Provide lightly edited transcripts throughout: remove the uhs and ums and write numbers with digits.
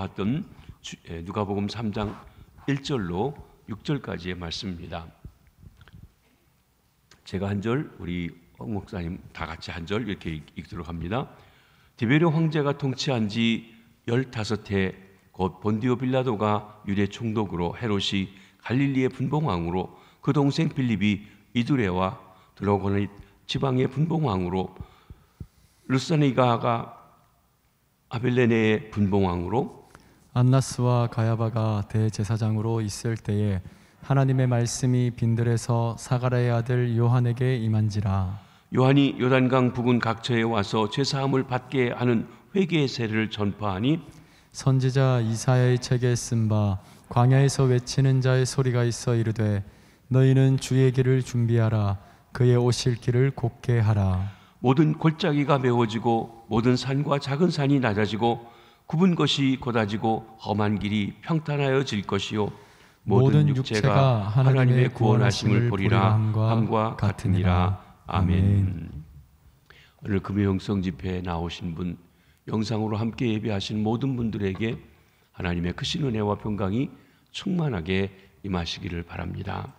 봤던 누가복음 3장 1절로 6절까지의 말씀입니다. 제가 한 절, 우리 목사님 다 같이 한 절 이렇게 읽도록 합니다. 디베르 황제가 통치한 지 15해 곧 본디오 빌라도가 유대 총독으로, 헤롯이 갈릴리의 분봉왕으로, 그 동생 빌립이 이두레와 드로고니 지방의 분봉왕으로, 루사니가가 아벨레네의 분봉왕으로, 안나스와 가야바가 대제사장으로 있을 때에 하나님의 말씀이 빈들에서 사가랴의 아들 요한에게 임한지라. 요한이 요단강 부근 각처에 와서 죄사함을 받게 하는 회개의 세례를 전파하니 선지자 이사야의 책에 쓴 바 광야에서 외치는 자의 소리가 있어 이르되 너희는 주의 길을 준비하라, 그의 오실 길을 곧게 하라. 모든 골짜기가 메워지고 모든 산과 작은 산이 낮아지고 굽은 것이 곧아지고 험한 길이 평탄하여질 것이요 모든 육체가 하나님의 구원하심을 보리라 함과 같으니라. 아멘. 오늘 금요 영성 집회에 나오신 분, 영상으로 함께 예배하신 모든 분들에게 하나님의 크신 은혜와 평강이 충만하게 임하시기를 바랍니다.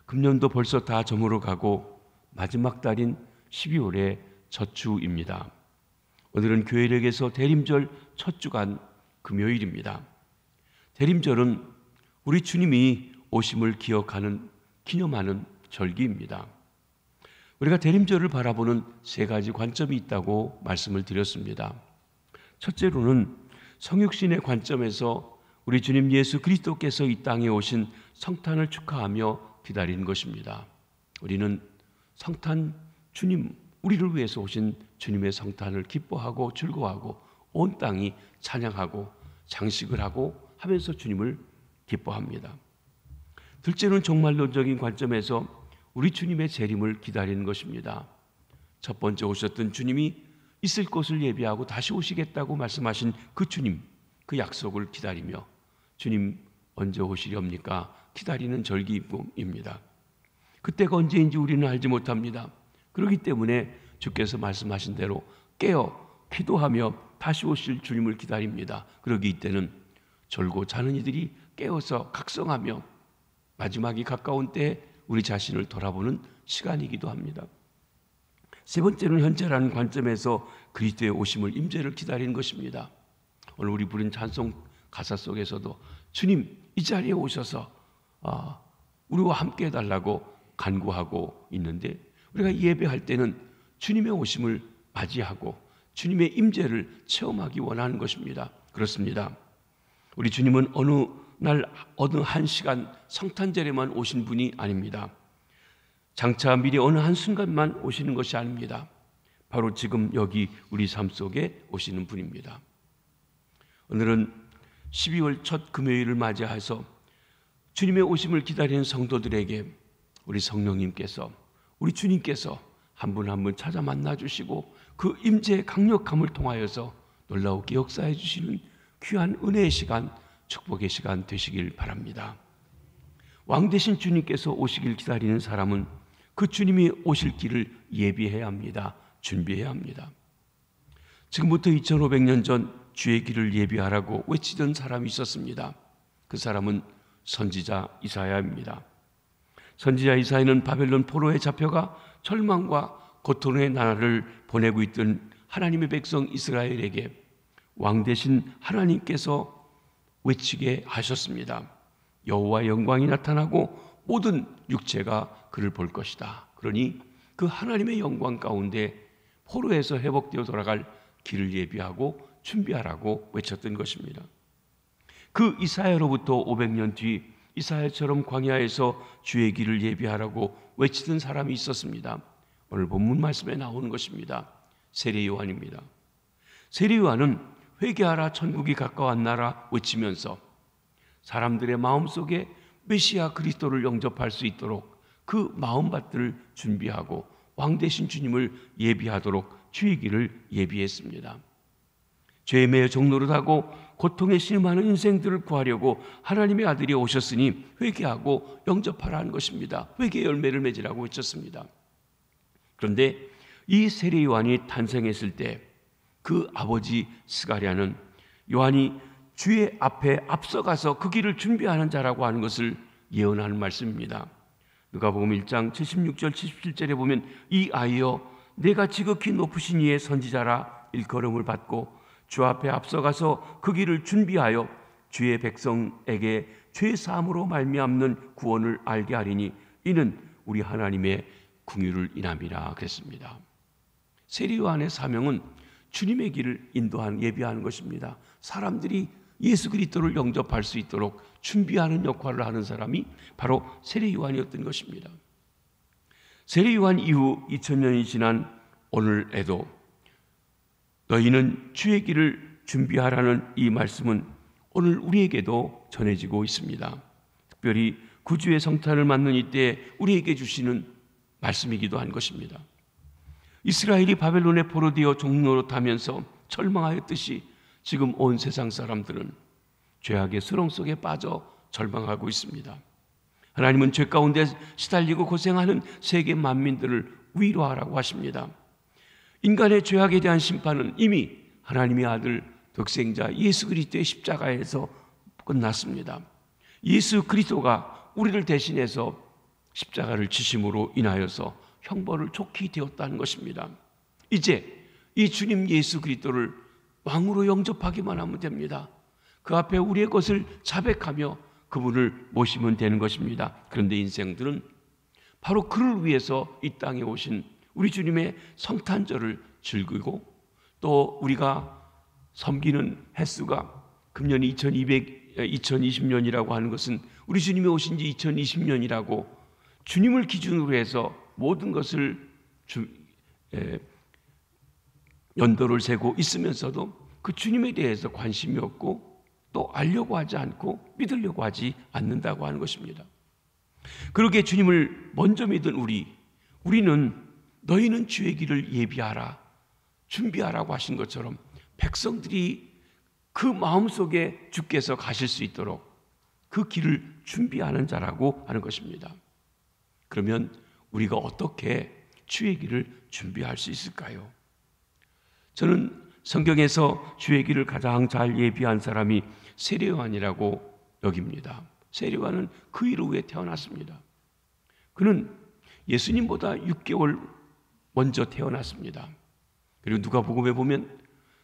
금년도 벌써 다 저물어 가고 마지막 달인 12월의 첫 주입니다. 오늘은 교회력에서 대림절 첫 주간 금요일입니다. 대림절은 우리 주님이 오심을 기념하는 절기입니다. 우리가 대림절을 바라보는 세 가지 관점이 있다고 말씀을 드렸습니다. 첫째로는 성육신의 관점에서 우리 주님 예수 그리스도께서 이 땅에 오신 성탄을 축하하며 기다리는 것입니다. 우리는 성탄 주님, 우리를 위해서 오신 주님의 성탄을 기뻐하고 즐거워하고 온 땅이 찬양하고 장식을 하고 하면서 주님을 기뻐합니다. 둘째는 종말론적인 관점에서 우리 주님의 재림을 기다리는 것입니다. 첫 번째 오셨던 주님이 있을 곳을 예비하고 다시 오시겠다고 말씀하신 그 주님, 그 약속을 기다리며 주님 언제 오시렵니까? 기다리는 절기입니다. 그때가 언제인지 우리는 알지 못합니다. 그렇기 때문에 주께서 말씀하신 대로 깨어 기도하며 다시 오실 주님을 기다립니다. 그러기 이때는 졸고 자는 이들이 깨어서 각성하며 마지막이 가까운 때에 우리 자신을 돌아보는 시간이기도 합니다. 세 번째는 현재라는 관점에서 그리스도의 오심을, 임재를 기다리는 것입니다. 오늘 우리 부른 찬송 가사 속에서도 주님 이 자리에 오셔서 우리와 함께 해달라고 간구하고 있는데, 우리가 예배할 때는 주님의 오심을 맞이하고 주님의 임재를 체험하기 원하는 것입니다. 그렇습니다. 우리 주님은 어느 날 어느 한 시간 성탄절에만 오신 분이 아닙니다. 장차 미리 어느 한순간만 오시는 것이 아닙니다. 바로 지금 여기 우리 삶 속에 오시는 분입니다. 오늘은 12월 첫 금요일을 맞이해서 주님의 오심을 기다리는 성도들에게 우리 성령님께서, 우리 주님께서 한 분 한 분 찾아 만나 주시고 그 임재의 강력함을 통하여서 놀라우게 역사해 주시는 귀한 은혜의 시간, 축복의 시간 되시길 바랍니다. 왕 되신 주님께서 오시길 기다리는 사람은 그 주님이 오실 길을 예비해야 합니다. 준비해야 합니다. 지금부터 2500년 전 주의 길을 예비하라고 외치던 사람이 있었습니다. 그 사람은 선지자 이사야입니다. 선지자 이사야는 바벨론 포로에 잡혀가 절망과 고통의 나라를 보내고 있던 하나님의 백성 이스라엘에게 왕 되신 하나님께서 외치게 하셨습니다. 여호와의 영광이 나타나고 모든 육체가 그를 볼 것이다. 그러니 그 하나님의 영광 가운데 포로에서 회복되어 돌아갈 길을 예비하고 준비하라고 외쳤던 것입니다. 그 이사야로부터 500년 뒤 이사야처럼 광야에서 주의 길을 예비하라고 외치던 사람이 있었습니다. 오늘 본문 말씀에 나오는 것입니다. 세례 요한입니다. 세례 요한은 회개하라 천국이 가까웠나라 외치면서 사람들의 마음속에 메시아 그리스도를 영접할 수 있도록 그 마음밭을 준비하고 왕 되신 주님을 예비하도록 주의 길을 예비했습니다. 죄에 매여 종노릇하고 고통에 신음하는 인생들을 구하려고 하나님의 아들이 오셨으니 회개하고 영접하라는 것입니다. 회개의 열매를 맺으라고 외쳤습니다. 그런데 이 세례 요한이 탄생했을 때 그 아버지 스가랴는 요한이 주의 앞에 앞서가서 그 길을 준비하는 자라고 하는 것을 예언하는 말씀입니다. 누가복음 1장 76절 77절에 보면 이 아이여 내가 지극히 높으신 이의 선지자라 일컬음을 받고 주 앞에 앞서가서 그 길을 준비하여 주의 백성에게 죄 사함으로 말미암는 구원을 알게 하리니 이는 우리 하나님의 긍휼을 인함이라 그랬습니다. 세례 요한의 사명은 주님의 길을 인도하는 예비하는 것입니다. 사람들이 예수 그리스도를 영접할 수 있도록 준비하는 역할을 하는 사람이 바로 세례 요한이었던 것입니다. 세례 요한 이후 2000년이 지난 오늘에도 너희는 주의 길을 준비하라는 이 말씀은 오늘 우리에게도 전해지고 있습니다. 특별히 구주의 성탄을 맞는 이때 우리에게 주시는 말씀이기도 한 것입니다. 이스라엘이 바벨론에 포로되어 종노릇하면서 절망하였듯이 지금 온 세상 사람들은 죄악의 수렁 속에 빠져 절망하고 있습니다. 하나님은 죄 가운데 시달리고 고생하는 세계 만민들을 위로하라고 하십니다. 인간의 죄악에 대한 심판은 이미 하나님의 아들 독생자 예수 그리스도의 십자가에서 끝났습니다. 예수 그리스도가 우리를 대신해서 십자가를 지심으로 인하여서 형벌을 좋게 되었다는 것입니다. 이제 이 주님 예수 그리스도를 왕으로 영접하기만 하면 됩니다. 그 앞에 우리의 것을 자백하며 그분을 모시면 되는 것입니다. 그런데 인생들은 바로 그를 위해서 이 땅에 오신 우리 주님의 성탄절을 즐기고 또 우리가 섬기는 횟수가 금년이 2020년이라고 하는 것은 우리 주님이 오신 지 2020년이라고 주님을 기준으로 해서 모든 것을 연도를 세고 있으면서도 그 주님에 대해서 관심이 없고 또 알려고 하지 않고 믿으려고 하지 않는다고 하는 것입니다. 그렇게 주님을 먼저 믿은 우리는 너희는 주의 길을 예비하라 준비하라고 하신 것처럼 백성들이 그 마음속에 주께서 가실 수 있도록 그 길을 준비하는 자라고 하는 것입니다. 그러면 우리가 어떻게 주의 길을 준비할 수 있을까요? 저는 성경에서 주의 길을 가장 잘 예비한 사람이 세례 요한이라고 여깁니다. 세례 요한은 그 이후에 태어났습니다. 그는 예수님보다 6개월 먼저 태어났습니다. 그리고 누가복음에 보면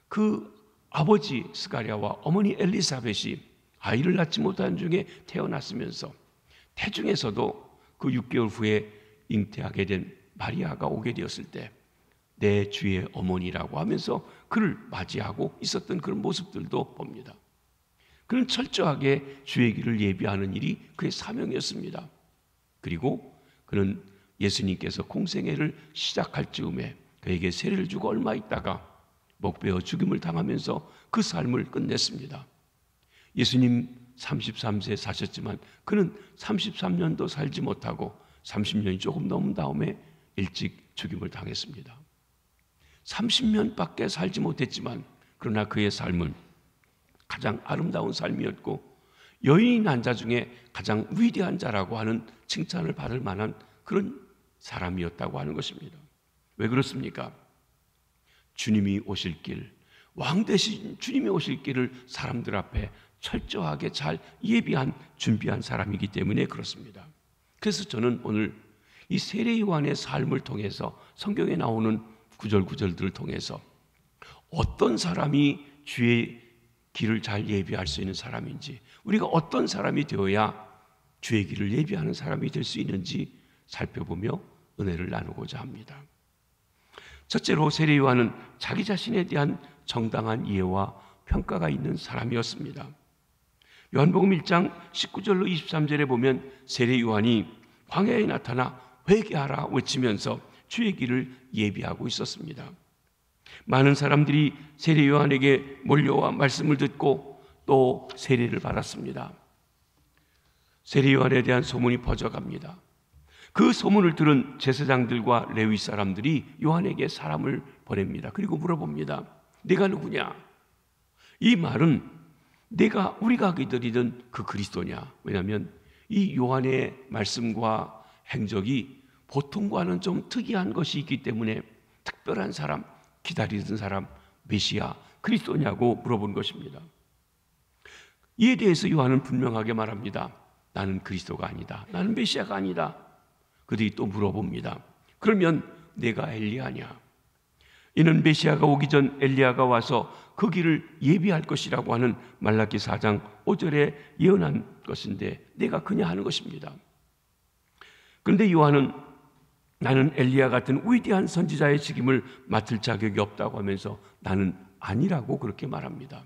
그 아버지 스가랴와 어머니 엘리사벳이 아이를 낳지 못한 중에 태어났으면서 태중에서도 그 6개월 후에 잉태하게 된 마리아가 오게 되었을 때 내 주의 어머니라고 하면서 그를 맞이하고 있었던 그런 모습들도 봅니다. 그는 철저하게 주의 길을 예비하는 일이 그의 사명이었습니다. 그리고 그는 예수님께서 공생애를 시작할 즈음에 그에게 세례를 주고 얼마 있다가 목베어 죽임을 당하면서 그 삶을 끝냈습니다. 예수님 33세 사셨지만 그는 33년도 살지 못하고 30년이 조금 넘은 다음에 일찍 죽임을 당했습니다. 30년밖에 살지 못했지만 그러나 그의 삶은 가장 아름다운 삶이었고 여인이 난 자 중에 가장 위대한 자라고 하는 칭찬을 받을 만한 그런 사람이었다고 하는 것입니다. 왜 그렇습니까? 주님이 오실 길, 왕 대신 주님이 오실 길을 사람들 앞에 철저하게 잘 예비한 준비한 사람이기 때문에 그렇습니다. 그래서 저는 오늘 이 세례 요한의 삶을 통해서 성경에 나오는 구절구절들을 통해서 어떤 사람이 주의 길을 잘 예비할 수 있는 사람인지 우리가 어떤 사람이 되어야 주의 길을 예비하는 사람이 될 수 있는지 살펴보며 은혜를 나누고자 합니다. 첫째로 세례 요한은 자기 자신에 대한 정당한 이해와 평가가 있는 사람이었습니다. 요한복음 1장 19절로 23절에 보면 세례 요한이 광야에 나타나 회개하라 외치면서 주의 길을 예비하고 있었습니다. 많은 사람들이 세례 요한에게 몰려와 말씀을 듣고 또 세례를 받았습니다. 세례 요한에 대한 소문이 퍼져갑니다. 그 소문을 들은 제사장들과 레위 사람들이 요한에게 사람을 보냅니다. 그리고 물어봅니다. 네가 누구냐? 이 말은 우리가 기다리던 그 그리스도냐? 왜냐하면 이 요한의 말씀과 행적이 보통과는 좀 특이한 것이 있기 때문에 특별한 사람, 기다리던 사람, 메시아, 그리스도냐고 물어본 것입니다. 이에 대해서 요한은 분명하게 말합니다. 나는 그리스도가 아니다. 나는 메시아가 아니다. 그들이 또 물어봅니다. 그러면 내가 엘리야냐? 이는 메시아가 오기 전 엘리야가 와서 그 길을 예비할 것이라고 하는 말라기 4장 5절에 예언한 것인데 내가 그냐 하는 것입니다. 그런데 요한은 나는 엘리야 같은 위대한 선지자의 직임을 맡을 자격이 없다고 하면서 나는 아니라고 그렇게 말합니다.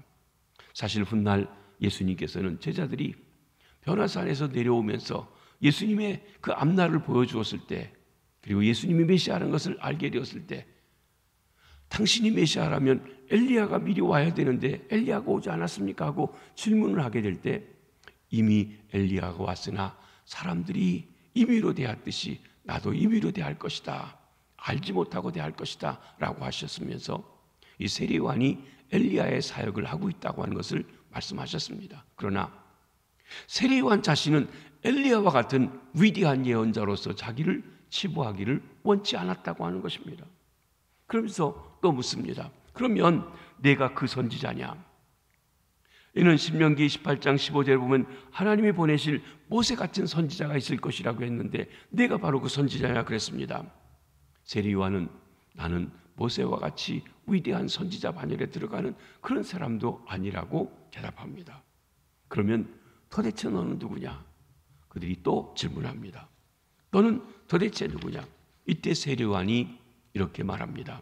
사실 훗날 예수님께서는 제자들이 변화산에서 내려오면서 예수님의 그 앞날을 보여주었을 때, 그리고 예수님이 메시아라는 것을 알게 되었을 때, 당신이 메시아라면 엘리야가 미리 와야 되는데 엘리야가 오지 않았습니까? 하고 질문을 하게 될 때 이미 엘리야가 왔으나 사람들이 임의로 대했듯이 나도 임의로 대할 것이다. 알지 못하고 대할 것이다. 라고 하셨으면서 이 세례요한이 엘리야의 사역을 하고 있다고 하는 것을 말씀하셨습니다. 그러나 세례요한 자신은 엘리야와 같은 위대한 예언자로서 자기를 치부하기를 원치 않았다고 하는 것입니다. 그러면서 또 묻습니다. 그러면 내가 그 선지자냐? 이는 신명기 18장 15절에 보면 하나님이 보내실 모세 같은 선지자가 있을 것이라고 했는데 내가 바로 그 선지자냐 그랬습니다. 세례요한은 나는 모세와 같이 위대한 선지자 반열에 들어가는 그런 사람도 아니라고 대답합니다. 그러면 도대체 너는 누구냐? 그들이 또 질문합니다. 너는 도대체 누구냐? 이때 세례요한이 이렇게 말합니다.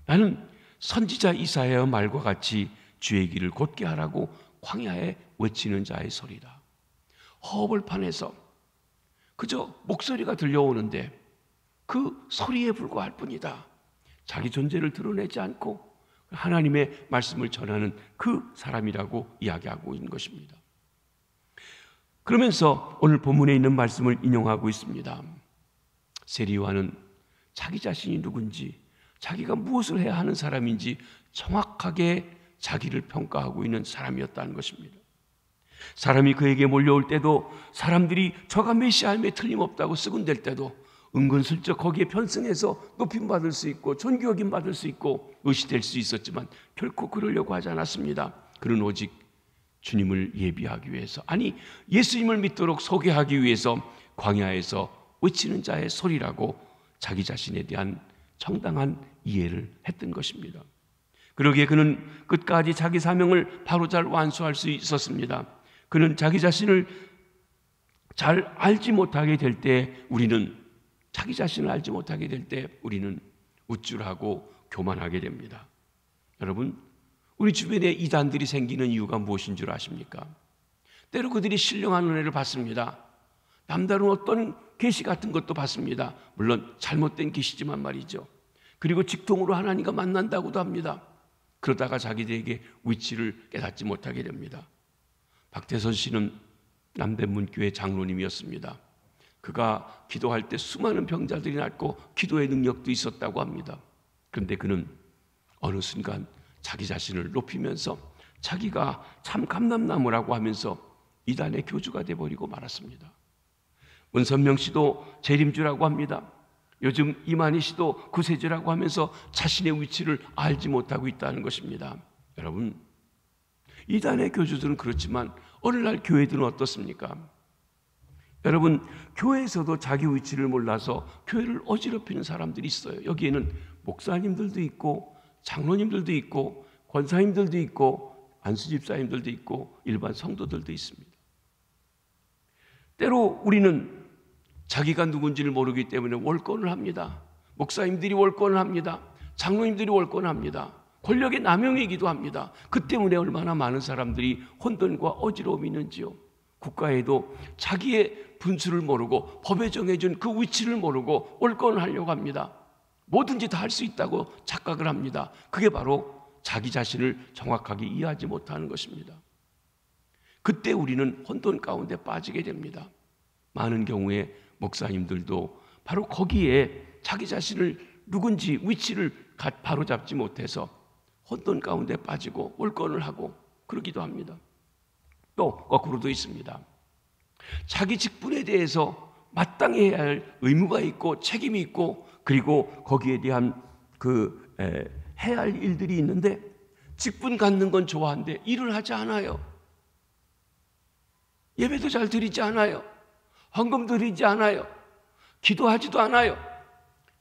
나는 선지자 이사야의 말과 같이 주의 길을 곧게 하라고 광야에 외치는 자의 소리다. 허벌판에서 그저 목소리가 들려오는데 그 소리에 불과할 뿐이다. 자기 존재를 드러내지 않고 하나님의 말씀을 전하는 그 사람이라고 이야기하고 있는 것입니다. 그러면서 오늘 본문에 있는 말씀을 인용하고 있습니다. 세례요한은 자기 자신이 누군지, 자기가 무엇을 해야 하는 사람인지 정확하게 자기를 평가하고 있는 사람이었다는 것입니다. 사람이 그에게 몰려올 때도, 사람들이 저가 메시아임에 틀림없다고 쓰근댈 때도 은근슬쩍 거기에 편승해서 높임받을 수 있고 존귀여김 받을 수 있고 의시될 수 있었지만 결코 그러려고 하지 않았습니다. 그는 오직 주님을 예비하기 위해서, 아니 예수님을 믿도록 소개하기 위해서 광야에서 외치는 자의 소리라고 자기 자신에 대한 정당한 이해를 했던 것입니다. 그러기에 그는 끝까지 자기 사명을 바로잘 완수할 수 있었습니다. 그는 자기 자신을 잘 알지 못하게 될 때 우리는, 자기 자신을 알지 못하게 될 때 우리는 우쭐하고 교만하게 됩니다. 여러분, 우리 주변에 이단들이 생기는 이유가 무엇인 줄 아십니까? 때로 그들이 신령한 은혜를 받습니다. 남다른 어떤 계시 같은 것도 받습니다. 물론 잘못된 계시지만 말이죠. 그리고 직통으로 하나님과 만난다고도 합니다. 그러다가 자기들에게 위치를 깨닫지 못하게 됩니다. 박태선 씨는 남대문교회 장로님이었습니다. 그가 기도할 때 수많은 병자들이 낫고 기도의 능력도 있었다고 합니다. 그런데 그는 어느 순간 자기 자신을 높이면서 자기가 참 감람나무라고 하면서 이단의 교주가 돼버리고 말았습니다. 문선명 씨도 재림주라고 합니다. 요즘 이만희 씨도 구세주라고 하면서 자신의 위치를 알지 못하고 있다는 것입니다. 여러분, 이단의 교주들은 그렇지만 오늘날 교회들은 어떻습니까? 여러분, 교회에서도 자기 위치를 몰라서 교회를 어지럽히는 사람들이 있어요. 여기에는 목사님들도 있고 장로님들도 있고 권사님들도 있고 안수집사님들도 있고 일반 성도들도 있습니다. 때로 우리는 자기가 누군지를 모르기 때문에 월권을 합니다. 목사님들이 월권을 합니다. 장로님들이 월권을 합니다. 권력의 남용이기도 합니다. 그 때문에 얼마나 많은 사람들이 혼돈과 어지러움이 있는지요. 국가에도 자기의 분수를 모르고 법에 정해준 그 위치를 모르고 월권을 하려고 합니다. 뭐든지 다 할 수 있다고 착각을 합니다. 그게 바로 자기 자신을 정확하게 이해하지 못하는 것입니다. 그때 우리는 혼돈 가운데 빠지게 됩니다. 많은 경우에 목사님들도 바로 거기에 자기 자신을 누군지 위치를 바로잡지 못해서 혼돈 가운데 빠지고 월권을 하고 그러기도 합니다. 또 거꾸로도 있습니다. 자기 직분에 대해서 마땅히 해야 할 의무가 있고 책임이 있고 그리고 거기에 대한 해야 할 일들이 있는데 직분 갖는 건 좋아하는데 일을 하지 않아요. 예배도 잘 드리지 않아요. 헌금 드리지 않아요. 기도하지도 않아요.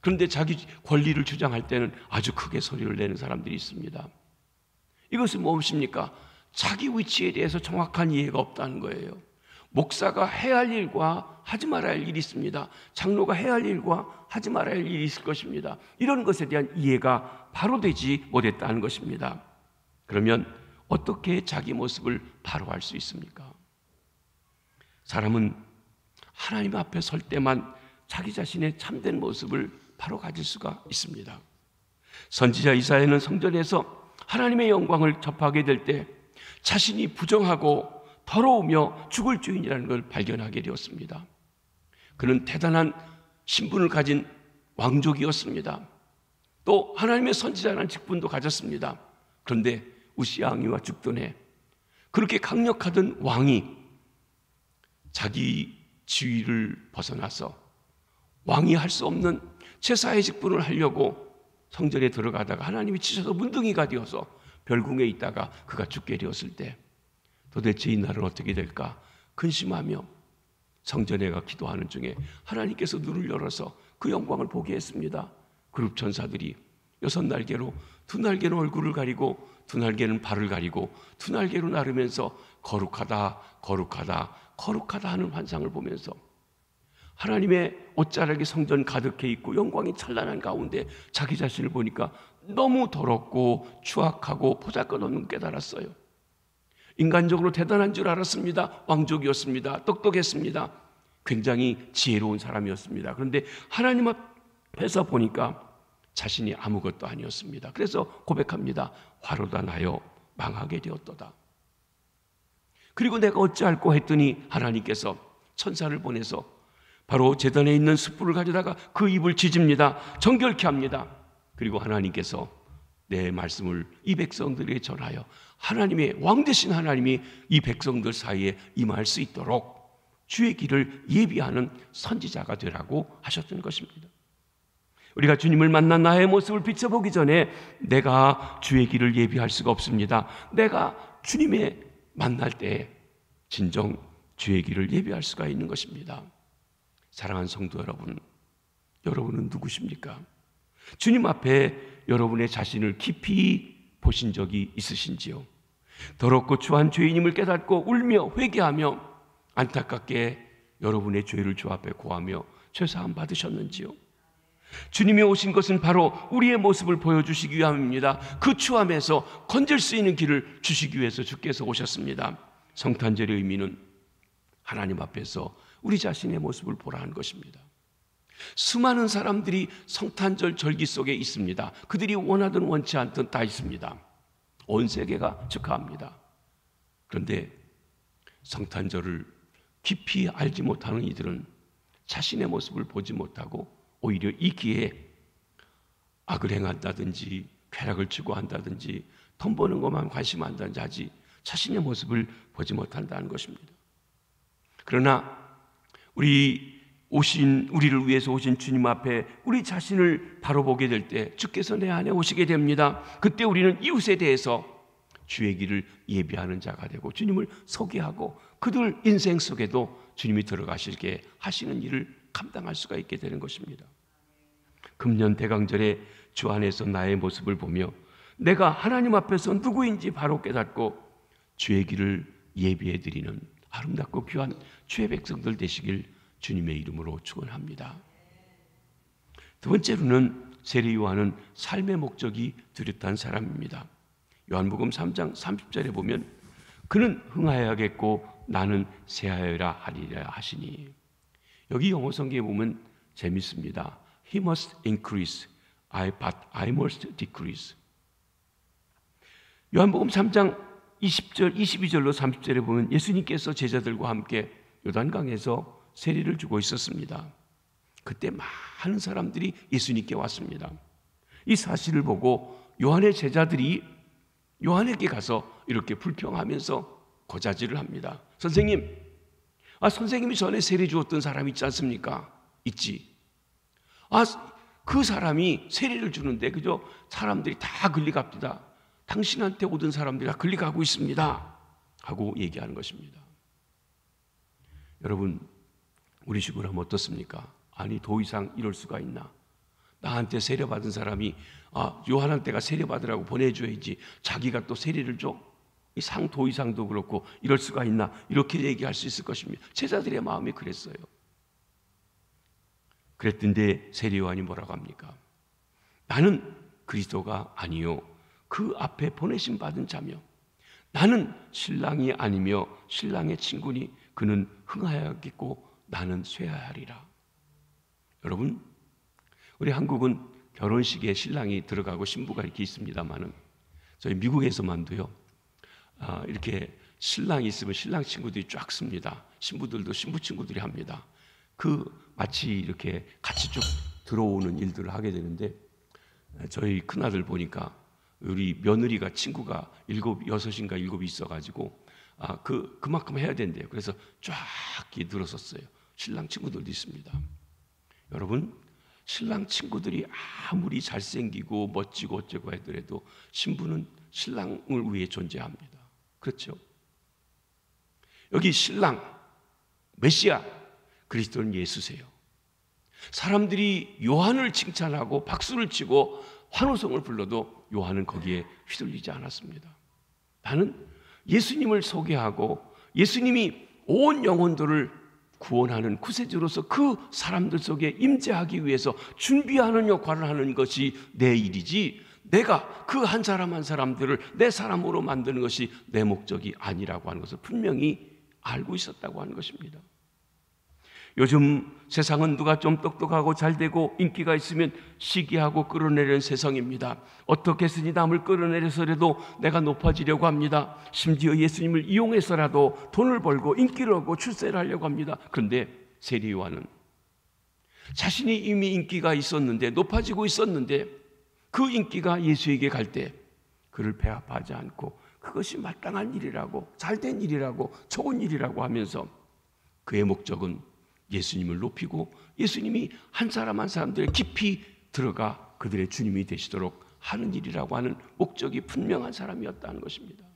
그런데 자기 권리를 주장할 때는 아주 크게 소리를 내는 사람들이 있습니다. 이것은 무엇입니까? 자기 위치에 대해서 정확한 이해가 없다는 거예요. 목사가 해야 할 일과 하지 말아야 할 일이 있습니다. 장로가 해야 할 일과 하지 말아야 할 일이 있을 것입니다. 이런 것에 대한 이해가 바로 되지 못했다는 것입니다. 그러면 어떻게 자기 모습을 바로 할 수 있습니까? 사람은 하나님 앞에 설 때만 자기 자신의 참된 모습을 바로 가질 수가 있습니다. 선지자 이사야는 성전에서 하나님의 영광을 접하게 될 때 자신이 부정하고 더러우며 죽을 죄인이라는 걸 발견하게 되었습니다. 그는 대단한 신분을 가진 왕족이었습니다. 또 하나님의 선지자라는 직분도 가졌습니다. 그런데 우시야 왕이와 죽던 해 그렇게 강력하던 왕이 자기 지위를 벗어나서 왕이 할 수 없는 제사의 직분을 하려고 성전에 들어가다가 하나님이 치셔서 문둥이가 되어서 별궁에 있다가 그가 죽게 되었을 때 도대체 이 날은 어떻게 될까 근심하며 성전에 가 기도하는 중에 하나님께서 눈을 열어서 그 영광을 보게 했습니다. 그룹 천사들이 6날개로 2날개는 얼굴을 가리고 2날개는 발을 가리고 2날개로 나르면서 거룩하다 거룩하다 거룩하다 하는 환상을 보면서 하나님의 옷자락이 성전 가득해 있고 영광이 찬란한 가운데 자기 자신을 보니까 너무 더럽고 추악하고 보잘것없는 깨달았어요. 인간적으로 대단한 줄 알았습니다. 왕족이었습니다. 똑똑했습니다. 굉장히 지혜로운 사람이었습니다. 그런데 하나님 앞에서 보니까 자신이 아무것도 아니었습니다. 그래서 고백합니다. 화로다 나여 망하게 되었도다. 그리고 내가 어찌할꼬 했더니 하나님께서 천사를 보내서 바로 제단에 있는 숯불을 가져다가 그 입을 찢습니다. 정결케 합니다. 그리고 하나님께서 내 말씀을 이 백성들에게 전하여 하나님의 왕 되신 하나님이 이 백성들 사이에 임할 수 있도록 주의 길을 예비하는 선지자가 되라고 하셨던 것입니다. 우리가 주님을 만난 나의 모습을 비춰보기 전에 내가 주의 길을 예비할 수가 없습니다. 내가 주님의 만날 때 진정 주의 길을 예비할 수가 있는 것입니다. 사랑하는 성도 여러분, 여러분은 누구십니까? 주님 앞에 여러분의 자신을 깊이 보신 적이 있으신지요? 더럽고 추한 죄인임을 깨닫고 울며 회개하며 안타깝게 여러분의 죄를 주 앞에 고하며 죄사함 받으셨는지요? 주님이 오신 것은 바로 우리의 모습을 보여주시기 위함입니다. 그 추함에서 건질 수 있는 길을 주시기 위해서 주께서 오셨습니다. 성탄절의 의미는 하나님 앞에서 우리 자신의 모습을 보라는 것입니다. 수많은 사람들이 성탄절 절기 속에 있습니다. 그들이 원하든 원치 않든 다 있습니다. 온 세계가 축하합니다. 그런데 성탄절을 깊이 알지 못하는 이들은 자신의 모습을 보지 못하고 오히려 이 기회에 악을 행한다든지 쾌락을 추구한다든지 돈 버는 것만 관심 안 한다든지 하지 자신의 모습을 보지 못한다는 것입니다. 그러나 우리를 위해서 오신 주님 앞에 우리 자신을 바로 보게 될 때 주께서 내 안에 오시게 됩니다. 그때 우리는 이웃에 대해서 주의 길을 예비하는 자가 되고 주님을 소개하고 그들 인생 속에도 주님이 들어가시게 하시는 일을 감당할 수가 있게 되는 것입니다. 금년 대강절에 주 안에서 나의 모습을 보며 내가 하나님 앞에서 누구인지 바로 깨닫고 주의 길을 예비해 드리는 아름답고 귀한 주의 백성들 되시길 주님의 이름으로 축원합니다. 두 번째로는 세례 요한은 삶의 목적이 뚜렷한 사람입니다. 요한복음 3장 30절에 보면 그는 흥하여야겠고 나는 쇠하여라 하리라 하시니, 여기 영어 성경에 보면 재밌습니다. He must increase, but I must decrease. 요한복음 3장 20절, 22절로 30절에 보면 예수님께서 제자들과 함께 요단강에서 세례를 주고 있었습니다. 그때 많은 사람들이 예수님께 왔습니다. 이 사실을 보고 요한의 제자들이 요한에게 가서 이렇게 불평하면서 고자질을 합니다. 선생님, 선생님이 전에 세례 주었던 사람 있지 않습니까? 있지. 그 사람이 세례를 주는데 그저 사람들이 다 끌려갑니다. 당신한테 오던 사람들이 다 끌려가고 있습니다 하고 얘기하는 것입니다. 여러분, 우리 식으로 하면 어떻습니까? 아니, 더 이상 이럴 수가 있나? 나한테 세례받은 사람이 요한한테가 세례받으라고 보내줘야지 자기가 또 세례를 줘? 이 상도 이상도 그렇고 이럴 수가 있나? 이렇게 얘기할 수 있을 것입니다. 제자들의 마음이 그랬어요. 그랬던데 세례 요한이 뭐라고 합니까? 나는 그리스도가 아니요 그 앞에 보내심 받은 자며 나는 신랑이 아니며 신랑의 친구니 그는 흥하여야겠고 나는 쇠하리라. 여러분, 우리 한국은 결혼식에 신랑이 들어가고 신부가 이렇게 있습니다만은 저희 미국에서만도요 이렇게 신랑이 있으면 신랑 친구들이 쫙 씁니다. 신부들도 신부 친구들이 합니다. 마치 이렇게 같이 쭉 들어오는 일들을 하게 되는데 저희 큰아들 보니까 우리 며느리가 친구가 6인가 7이 있어가지고 그만큼 해야 된대요. 그래서 쫙 들어섰어요. 신랑 친구들도 있습니다. 여러분, 신랑 친구들이 아무리 잘생기고 멋지고 어쩌고 하더라도 신부는 신랑을 위해 존재합니다. 그렇죠? 여기 신랑, 메시아, 그리스도는 예수세요. 사람들이 요한을 칭찬하고 박수를 치고 환호성을 불러도 요한은 거기에 휘둘리지 않았습니다. 나는 예수님을 소개하고 예수님이 온 영혼들을 구원하는 구세주로서 그 사람들 속에 임재하기 위해서 준비하는 역할을 하는 것이 내 일이지 내가 그 한 사람 한 사람들을 내 사람으로 만드는 것이 내 목적이 아니라고 하는 것을 분명히 알고 있었다고 하는 것입니다. 요즘 세상은 누가 좀 똑똑하고 잘되고 인기가 있으면 시기하고 끌어내려는 세상입니다. 어떻게 해서니 남을 끌어내려서라도 내가 높아지려고 합니다. 심지어 예수님을 이용해서라도 돈을 벌고 인기를 얻고 출세를 하려고 합니다. 그런데 세례 요한은 자신이 이미 인기가 있었는데 높아지고 있었는데 그 인기가 예수에게 갈 때 그를 배합하지 않고 그것이 마땅한 일이라고 잘된 일이라고 좋은 일이라고 하면서 그의 목적은 예수님을 높이고 예수님이 한 사람 한 사람들의 깊이 들어가 그들의 주님이 되시도록 하는 일이라고 하는 목적이 분명한 사람이었다는 것입니다.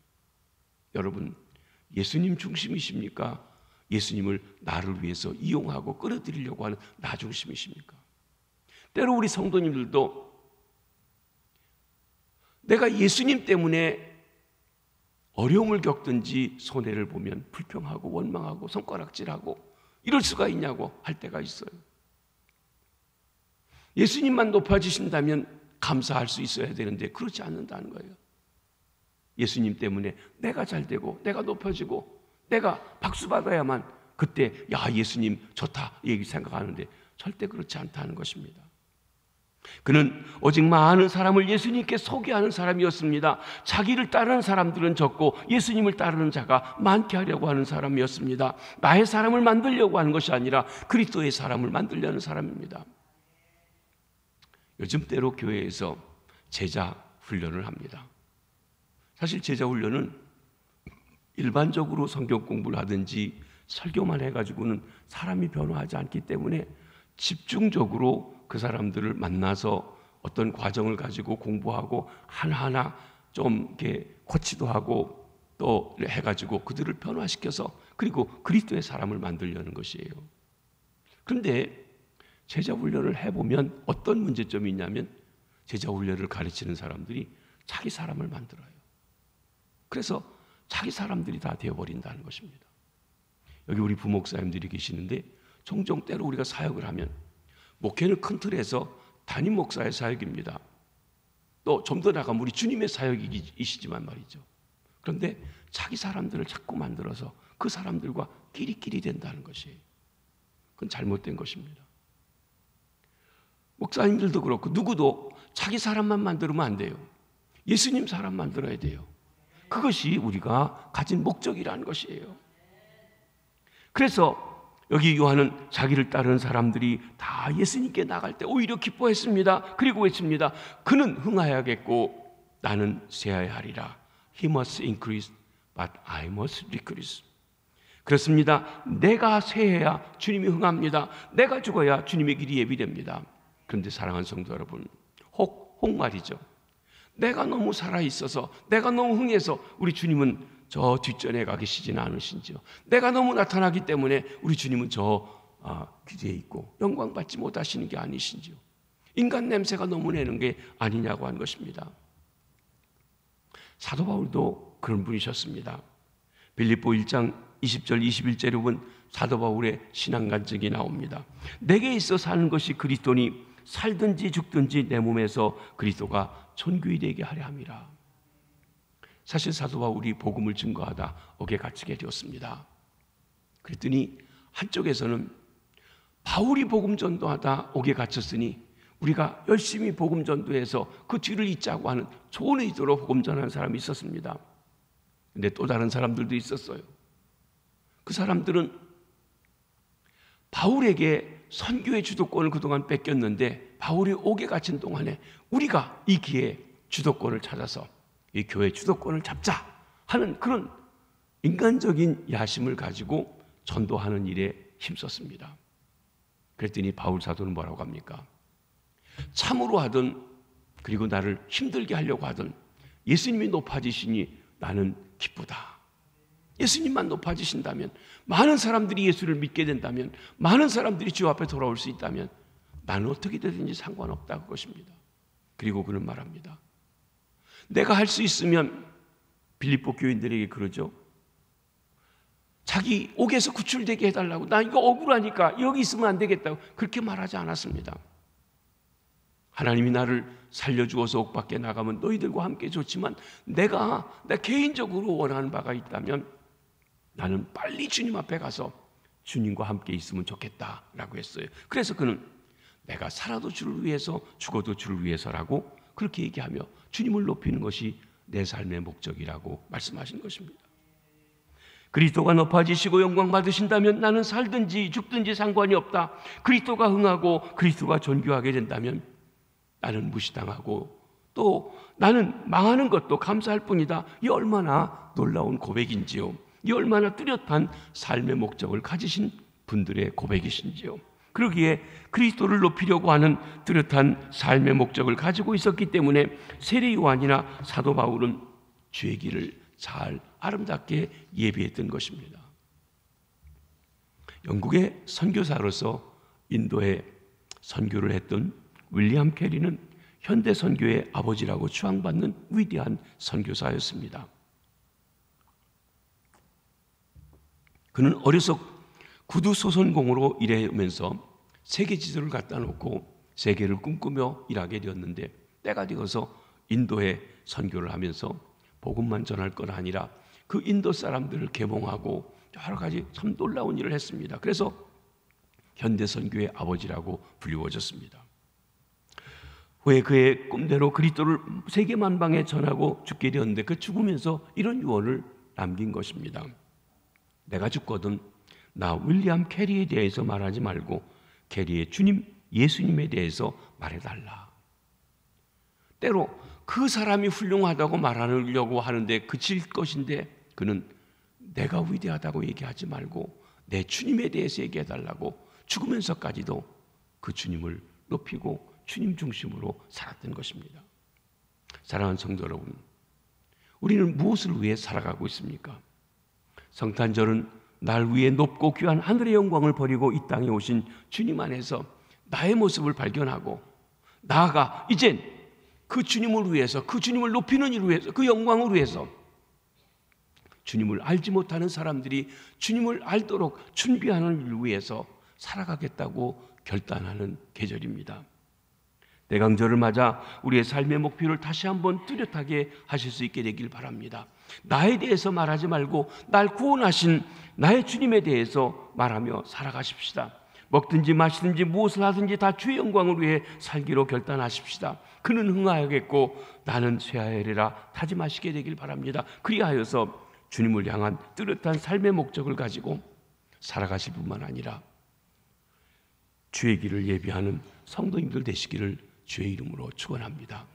여러분, 예수님 중심이십니까? 예수님을 나를 위해서 이용하고 끌어들이려고 하는 나 중심이십니까? 때로 우리 성도님들도 내가 예수님 때문에 어려움을 겪든지 손해를 보면 불평하고 원망하고 손가락질하고 이럴 수가 있냐고 할 때가 있어요. 예수님만 높아지신다면 감사할 수 있어야 되는데 그렇지 않는다는 거예요. 예수님 때문에 내가 잘되고 내가 높아지고 내가 박수 받아야만 그때 야 예수님 좋다 얘기 생각하는데 절대 그렇지 않다는 것입니다. 그는 오직 많은 사람을 예수님께 소개하는 사람이었습니다. 자기를 따르는 사람들은 적고 예수님을 따르는 자가 많게 하려고 하는 사람이었습니다. 나의 사람을 만들려고 하는 것이 아니라 그리스도의 사람을 만들려는 사람입니다. 요즘 때로 교회에서 제자 훈련을 합니다. 사실 제자 훈련은 일반적으로 성경 공부를 하든지 설교만 해가지고는 사람이 변화하지 않기 때문에 집중적으로 그 사람들을 만나서 어떤 과정을 가지고 공부하고 하나하나 좀 이렇게 코치도 하고 또 해가지고 그들을 변화시켜서 그리고 그리스도의 사람을 만들려는 것이에요. 그런데 제자 훈련을 해보면 어떤 문제점이 있냐면 제자 훈련을 가르치는 사람들이 자기 사람을 만들어요. 그래서 자기 사람들이 다 되어버린다는 것입니다. 여기 우리 부목사님들이 계시는데 종종 때로 우리가 사역을 하면 목회는 큰 틀에서 담임 목사의 사역입니다. 또 좀 더 나가면 우리 주님의 사역이시지만 말이죠. 그런데 자기 사람들을 자꾸 만들어서 그 사람들과 끼리끼리 된다는 것이에요. 그건 잘못된 것입니다. 목사님들도 그렇고 누구도 자기 사람만 만들면 안 돼요. 예수님 사람 만들어야 돼요. 그것이 우리가 가진 목적이라는 것이에요. 그래서 여기 요한은 자기를 따르는 사람들이 다 예수님께 나갈 때 오히려 기뻐했습니다. 그리고 외칩니다. 그는 흥하여야겠고 나는 쇠하여야 하리라. He must increase, but I must decrease. 그렇습니다. 내가 쇠해야 주님이 흥합니다. 내가 죽어야 주님의 길이 예비됩니다. 그런데 사랑하는 성도 여러분, 혹 말이죠. 내가 너무 살아있어서 내가 너무 흥해서 우리 주님은 저 뒷전에 가 계시지는 않으신지요? 내가 너무 나타나기 때문에 우리 주님은 저 뒤에 있고 영광 받지 못하시는 게 아니신지요? 인간 냄새가 너무 내는 게 아니냐고 한 것입니다. 사도 바울도 그런 분이셨습니다. 빌립보 1장 20절 21절에 보면 사도 바울의 신앙 간증이 나옵니다. 내게 있어 사는 것이 그리스도니 살든지 죽든지 내 몸에서 그리스도가 존귀히 되게 하려 함이라. 사실 사도 바울이 복음을 증거하다 옥에 갇히게 되었습니다. 그랬더니 한쪽에서는 바울이 복음 전도하다 옥에 갇혔으니 우리가 열심히 복음 전도해서 그 뒤를 잇자고 하는 좋은 의도로 복음 전하는 사람이 있었습니다. 근데 또 다른 사람들도 있었어요. 그 사람들은 바울에게 선교의 주도권을 그동안 뺏겼는데 바울이 옥에 갇힌 동안에 우리가 이 기회에 주도권을 찾아서 이 교회 주도권을 잡자 하는 그런 인간적인 야심을 가지고 전도하는 일에 힘썼습니다. 그랬더니 바울 사도는 뭐라고 합니까? 참으로 하든 그리고 나를 힘들게 하려고 하든 예수님이 높아지시니 나는 기쁘다. 예수님만 높아지신다면, 많은 사람들이 예수를 믿게 된다면, 많은 사람들이 주 앞에 돌아올 수 있다면 나는 어떻게 되든지 상관없다 그것입니다. 그리고 그는 말합니다. 내가 할 수 있으면 빌립보 교인들에게 그러죠. 자기 옥에서 구출되게 해달라고. 나 이거 억울하니까 여기 있으면 안 되겠다고 그렇게 말하지 않았습니다. 하나님이 나를 살려주어서 옥 밖에 나가면 너희들과 함께 좋지만 내가 개인적으로 원하는 바가 있다면 나는 빨리 주님 앞에 가서 주님과 함께 있으면 좋겠다라고 했어요. 그래서 그는 내가 살아도 주를 위해서 죽어도 주를 위해서라고 그렇게 얘기하며 주님을 높이는 것이 내 삶의 목적이라고 말씀하신 것입니다. 그리스도가 높아지시고 영광 받으신다면 나는 살든지 죽든지 상관이 없다. 그리스도가 흥하고 그리스도가 존귀하게 된다면 나는 무시당하고 또 나는 망하는 것도 감사할 뿐이다. 이 얼마나 놀라운 고백인지요. 이 얼마나 뚜렷한 삶의 목적을 가지신 분들의 고백이신지요. 그러기에 그리스도를 높이려고 하는 뚜렷한 삶의 목적을 가지고 있었기 때문에 세례 요한이나 사도 바울은 주의 길을 잘 아름답게 예비했던 것입니다. 영국의 선교사로서 인도에 선교를 했던 윌리엄 캐리는 현대 선교의 아버지라고 추앙받는 위대한 선교사였습니다. 그는 어려서 구두 소선공으로 일하면서 세계 지도를 갖다 놓고 세계를 꿈꾸며 일하게 되었는데 때가 되어서 인도에 선교를 하면서 복음만 전할 것 아니라 그 인도 사람들을 계몽하고 여러 가지 참 놀라운 일을 했습니다. 그래서 현대 선교의 아버지라고 불리워졌습니다. 후에 그의 꿈대로 그리스도를 세계 만방에 전하고 죽게 되었는데 그 죽으면서 이런 유언을 남긴 것입니다. 내가 죽거든 나 윌리엄 캐리에 대해서 말하지 말고 캐리의 주님 예수님에 대해서 말해달라. 때로 그 사람이 훌륭하다고 말하려고 하는데 그칠 것인데 그는 내가 위대하다고 얘기하지 말고 내 주님에 대해서 얘기해달라고 죽으면서까지도 그 주님을 높이고 주님 중심으로 살았던 것입니다. 사랑하는 성도 여러분, 우리는 무엇을 위해 살아가고 있습니까? 성탄절은 날 위해 높고 귀한 하늘의 영광을 버리고 이 땅에 오신 주님 안에서 나의 모습을 발견하고 나아가 이젠 그 주님을 위해서, 그 주님을 높이는 일을 위해서, 그 영광을 위해서 주님을 알지 못하는 사람들이 주님을 알도록 준비하는 일을 위해서 살아가겠다고 결단하는 계절입니다. 대강절을 맞아 우리의 삶의 목표를 다시 한번 뚜렷하게 하실 수 있게 되길 바랍니다. 나에 대해서 말하지 말고 날 구원하신 나의 주님에 대해서 말하며 살아가십시다. 먹든지 마시든지 무엇을 하든지 다 주의 영광을 위해 살기로 결단하십시다. 그는 흥하여겠고 나는 쇠하여리라 다짐하시게 되길 바랍니다. 그리하여서 주님을 향한 뚜렷한 삶의 목적을 가지고 살아가실 뿐만 아니라 주의 길을 예비하는 성도님들 되시기를 주의 이름으로 축원합니다.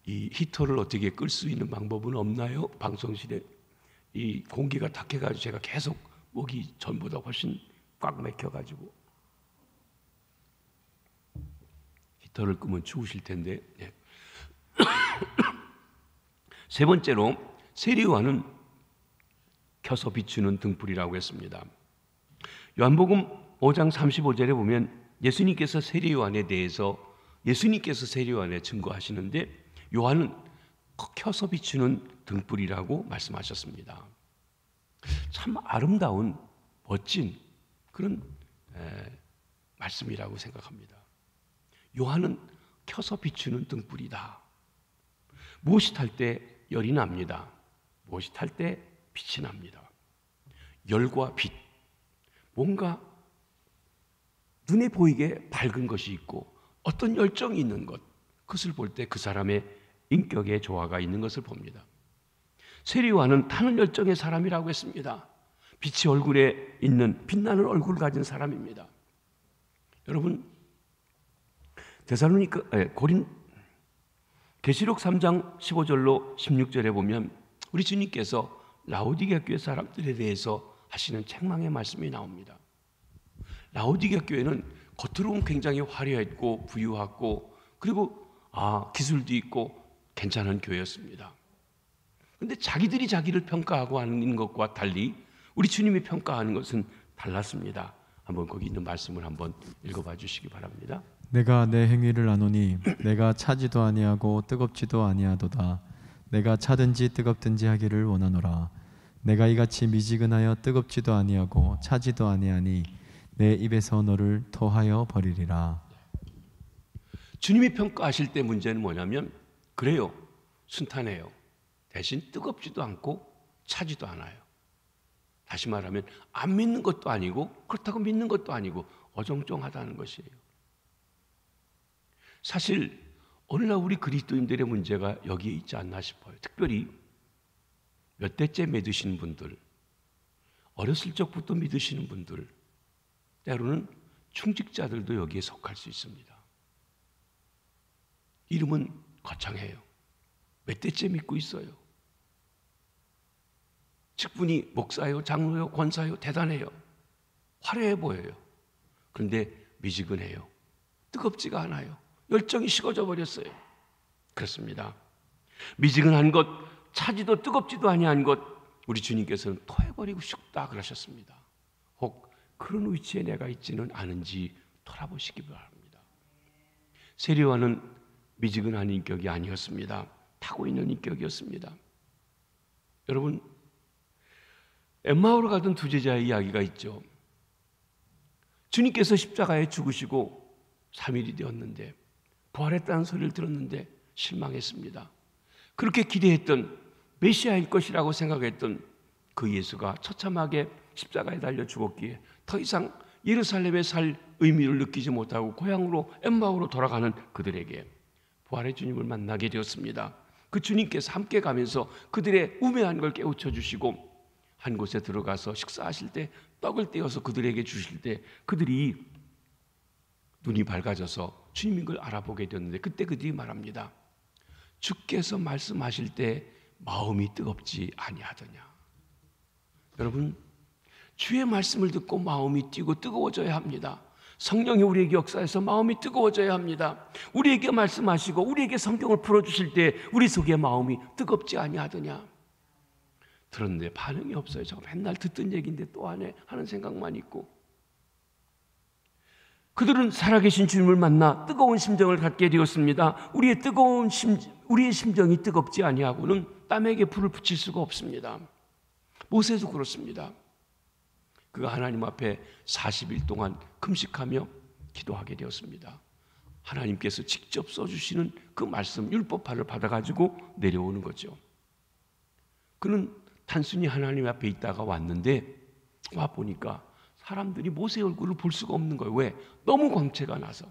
이 히터를 어떻게 끌 수 있는 방법은 없나요? 방송실에 이 공기가 탁해가지고 제가 계속 목이 전보다 훨씬 꽉 막혀가지고 히터를 끄면 추우실 텐데 세 번째로 세례 요한은 켜서 비추는 등불이라고 했습니다. 요한복음 5장 35절에 보면 예수님께서 세례 요한에 대해서 예수님께서 세례 요한에 증거하시는데 요한은 켜서 비추는 등불이라고 말씀하셨습니다. 참 아름다운 멋진 그런 말씀이라고 생각합니다. 요한은 켜서 비추는 등불이다. 무엇이 탈 때 열이 납니다. 무엇이 탈 때 빛이 납니다. 열과 빛, 뭔가 눈에 보이게 밝은 것이 있고 어떤 열정이 있는 것, 그것을 볼 때 그 사람의 인격의 조화가 있는 것을 봅니다. 세례 요한은 타는 열정의 사람이라고 했습니다. 빛이 얼굴에 있는 빛나는 얼굴을 가진 사람입니다. 여러분, 계시록 3장 15절로 16절에 보면 우리 주님께서 라오디게아 교회 사람들에 대해서 하시는 책망의 말씀이 나옵니다. 라오디게아 교회는 겉으로는 굉장히 화려했고 부유하고 그리고 기술도 있고 괜찮은 교회였습니다. 그런데 자기들이 자기를 평가하고 하는 것과 달리 우리 주님이 평가하는 것은 달랐습니다. 한번 거기 있는 말씀을 한번 읽어봐 주시기 바랍니다. 내가 내 행위를 아노니 내가 차지도 아니하고 뜨겁지도 아니하도다. 내가 차든지 뜨겁든지 하기를 원하노라. 내가 이같이 미지근하여 뜨겁지도 아니하고 차지도 아니하니 내 입에서 너를 토하여 버리리라. 주님이 평가하실 때 문제는 뭐냐면 그래요, 순탄해요. 대신 뜨겁지도 않고 차지도 않아요. 다시 말하면 안 믿는 것도 아니고 그렇다고 믿는 것도 아니고 어정쩡하다는 것이에요. 사실 오늘날 우리 그리스도인들의 문제가 여기에 있지 않나 싶어요. 특별히 몇 대째 믿으시는 분들, 어렸을 적부터 믿으시는 분들, 때로는 충직자들도 여기에 속할 수 있습니다. 이름은 거창해요. 몇 대째 믿고 있어요. 직분이 목사요, 장로요, 권사요, 대단해요. 화려해 보여요. 그런데 미지근해요. 뜨겁지가 않아요. 열정이 식어져 버렸어요. 그렇습니다. 미지근한 것, 차지도 뜨겁지도 아니한 것, 우리 주님께서는 토해버리고 싶다 그러셨습니다. 혹 그런 위치에 내가 있지는 않은지 돌아보시기 바랍니다. 세례 요한은 미지근한 인격이 아니었습니다. 타고 있는 인격이었습니다. 여러분, 엠마오로 가던 두 제자의 이야기가 있죠. 주님께서 십자가에 죽으시고 3일이 되었는데 부활했다는 소리를 들었는데 실망했습니다. 그렇게 기대했던 메시아일 것이라고 생각했던 그 예수가 처참하게 십자가에 달려 죽었기에 더 이상 예루살렘에 살 의미를 느끼지 못하고 고향으로 엠마오로 돌아가는 그들에게 부활의 주님을 만나게 되었습니다. 그 주님께서 함께 가면서 그들의 우매한 걸 깨우쳐 주시고 한 곳에 들어가서 식사하실 때 떡을 떼어서 그들에게 주실 때 그들이 눈이 밝아져서 주님인 걸 알아보게 되었는데 그때 그들이 말합니다. 주께서 말씀하실 때 마음이 뜨겁지 아니하더냐. 여러분, 주의 말씀을 듣고 마음이 뛰고 뜨거워져야 합니다. 성령이 우리에게 역사해서 마음이 뜨거워져야 합니다. 우리에게 말씀하시고 우리에게 성경을 풀어주실 때 우리 속에 마음이 뜨겁지 아니하더냐. 들었는데 반응이 없어요. 저 맨날 듣던 얘기인데 또 안 해 하는 생각만 있고. 그들은 살아계신 주님을 만나 뜨거운 심정을 갖게 되었습니다. 우리의 심정이 뜨겁지 아니하고는 땀에게 불을 붙일 수가 없습니다. 모세도 그렇습니다. 그가 하나님 앞에 40일 동안 금식하며 기도하게 되었습니다. 하나님께서 직접 써주시는 그 말씀 율법파를 받아가지고 내려오는 거죠. 그는 단순히 하나님 앞에 있다가 왔는데 와보니까 사람들이 모세의 얼굴을 볼 수가 없는 거예요. 왜? 너무 광채가 나서.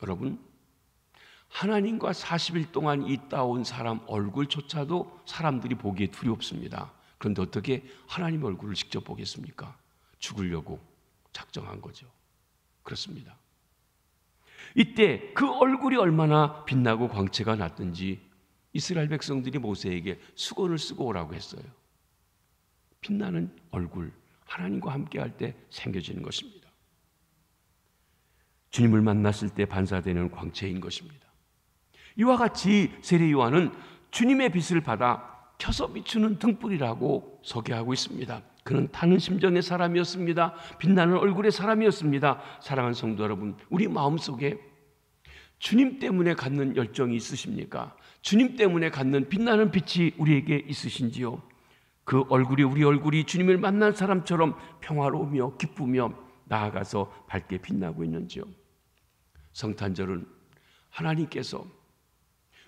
여러분, 하나님과 40일 동안 있다 온 사람 얼굴조차도 사람들이 보기에 두렵습니다. 그런데 어떻게 하나님 얼굴을 직접 보겠습니까? 죽으려고 작정한 거죠. 그렇습니다. 이때 그 얼굴이 얼마나 빛나고 광채가 났든지 이스라엘 백성들이 모세에게 수건을 쓰고 오라고 했어요. 빛나는 얼굴, 하나님과 함께할 때 생겨지는 것입니다. 주님을 만났을 때 반사되는 광채인 것입니다. 이와 같이 세례 요한은 주님의 빛을 받아 켜서 비추는 등불이라고 소개하고 있습니다. 그는 타는 심정의 사람이었습니다. 빛나는 얼굴의 사람이었습니다. 사랑하는 성도 여러분, 우리 마음속에 주님 때문에 갖는 열정이 있으십니까? 주님 때문에 갖는 빛나는 빛이 우리에게 있으신지요? 그 얼굴이, 우리 얼굴이 주님을 만난 사람처럼 평화로우며 기쁘며 나아가서 밝게 빛나고 있는지요? 성탄절은 하나님께서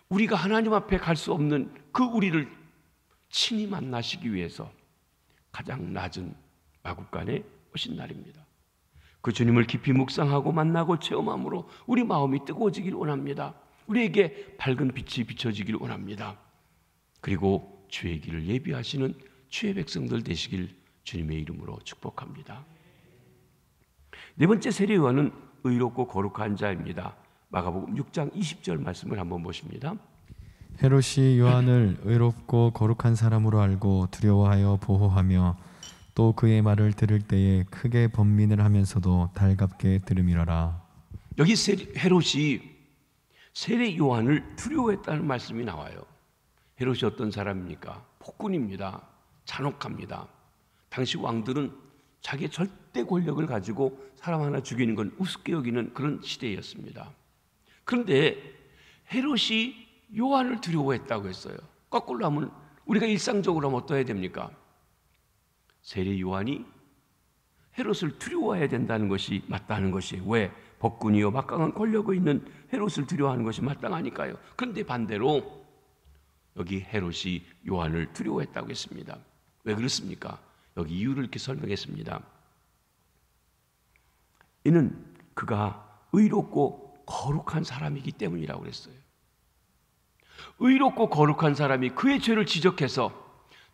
우리가 하나님 앞에 갈 수 없는 그 우리를 친히 만나시기 위해서 가장 낮은 마국간에 오신 날입니다. 그 주님을 깊이 묵상하고 만나고 체험함으로 우리 마음이 뜨거워지길 원합니다. 우리에게 밝은 빛이 비춰지길 원합니다. 그리고 주의 길을 예비하시는 주의 백성들 되시길 주님의 이름으로 축복합니다. 네 번째 세례요한은 의롭고 거룩한 자입니다. 마가복음 6장 20절 말씀을 한번 보십니다. 헤롯이 요한을 의롭고 거룩한 사람으로 알고 두려워하여 보호하며 또 그의 말을 들을 때에 크게 번민을 하면서도 달갑게 들음이러라. 여기 헤롯이 세례 요한을 두려워했다는 말씀이 나와요. 헤롯이 어떤 사람입니까? 폭군입니다. 잔혹합니다. 당시 왕들은 자기의 절대 권력을 가지고 사람 하나 죽이는 건 우습게 여기는 그런 시대였습니다. 그런데 헤롯이 요한을 두려워했다고 했어요. 거꾸로 하면 우리가 일상적으로 하면 어떠해야 됩니까? 세례 요한이 헤롯을 두려워해야 된다는 것이 마땅한 것이에요. 왜? 법군이요 막강한 권력이 있는 헤롯을 두려워하는 것이 마땅하니까요. 그런데 반대로 여기 헤롯이 요한을 두려워했다고 했습니다. 왜 그렇습니까? 여기 이유를 이렇게 설명했습니다. 이는 그가 의롭고 거룩한 사람이기 때문이라고 그랬어요. 의롭고 거룩한 사람이 그의 죄를 지적해서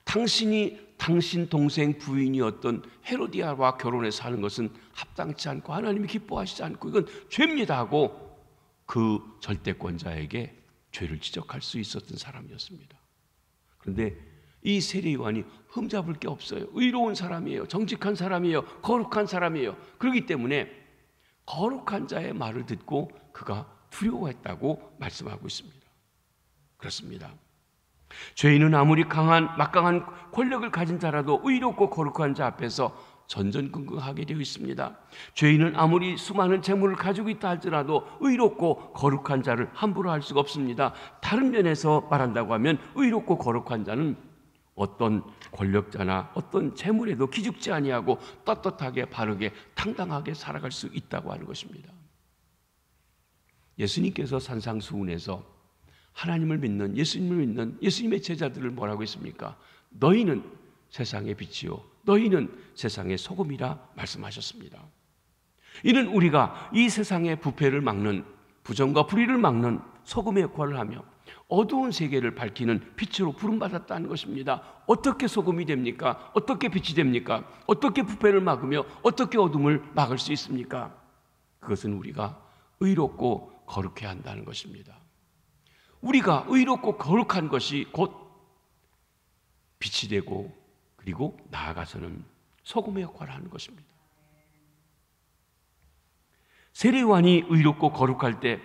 당신이 당신 동생 부인이었던 헤로디아와 결혼해서 하는 것은 합당치 않고 하나님이 기뻐하시지 않고 이건 죄입니다 하고 그 절대권자에게 죄를 지적할 수 있었던 사람이었습니다. 그런데 이 세례 요한이 흠잡을 게 없어요. 의로운 사람이에요. 정직한 사람이에요. 거룩한 사람이에요. 그렇기 때문에 거룩한 자의 말을 듣고 그가 두려워했다고 말씀하고 있습니다. 그렇습니다. 죄인은 아무리 막강한 권력을 가진 자라도 의롭고 거룩한 자 앞에서 전전긍긍하게 되어 있습니다. 죄인은 아무리 수많은 재물을 가지고 있다 할지라도 의롭고 거룩한 자를 함부로 할 수가 없습니다. 다른 면에서 말한다고 하면 의롭고 거룩한 자는 어떤 권력자나 어떤 재물에도 기죽지 아니하고 떳떳하게 바르게 당당하게 살아갈 수 있다고 하는 것입니다. 예수님께서 산상수훈에서 하나님을 믿는 예수님을 믿는 예수님의 제자들을 뭐라고 했습니까? 너희는 세상의 빛이요 너희는 세상의 소금이라 말씀하셨습니다. 이는 우리가 이 세상의 부패를 막는 부정과 불의를 막는 소금의 역할을 하며 어두운 세계를 밝히는 빛으로 부름받았다는 것입니다. 어떻게 소금이 됩니까? 어떻게 빛이 됩니까? 어떻게 부패를 막으며 어떻게 어둠을 막을 수 있습니까? 그것은 우리가 의롭고 거룩해야 한다는 것입니다. 우리가 의롭고 거룩한 것이 곧 빛이 되고 그리고 나아가서는 소금의 역할을 하는 것입니다. 세례 요한이 의롭고 거룩할 때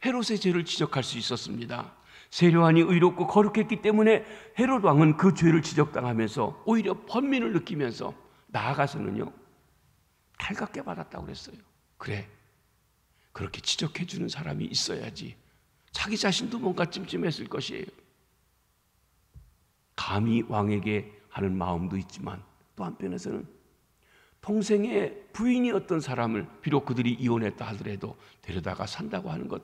헤롯의 죄를 지적할 수 있었습니다. 세례 요한이 의롭고 거룩했기 때문에 헤롯 왕은 그 죄를 지적당하면서 오히려 번민을 느끼면서 나아가서는요 달갑게 받았다고 그랬어요. 그래, 그렇게 지적해 주는 사람이 있어야지. 자기 자신도 뭔가 찜찜했을 것이에요. 감히 왕에게 하는 마음도 있지만 또 한편에서는 동생의 부인이었던 사람을 비록 그들이 이혼했다 하더라도 데려다가 산다고 하는 것,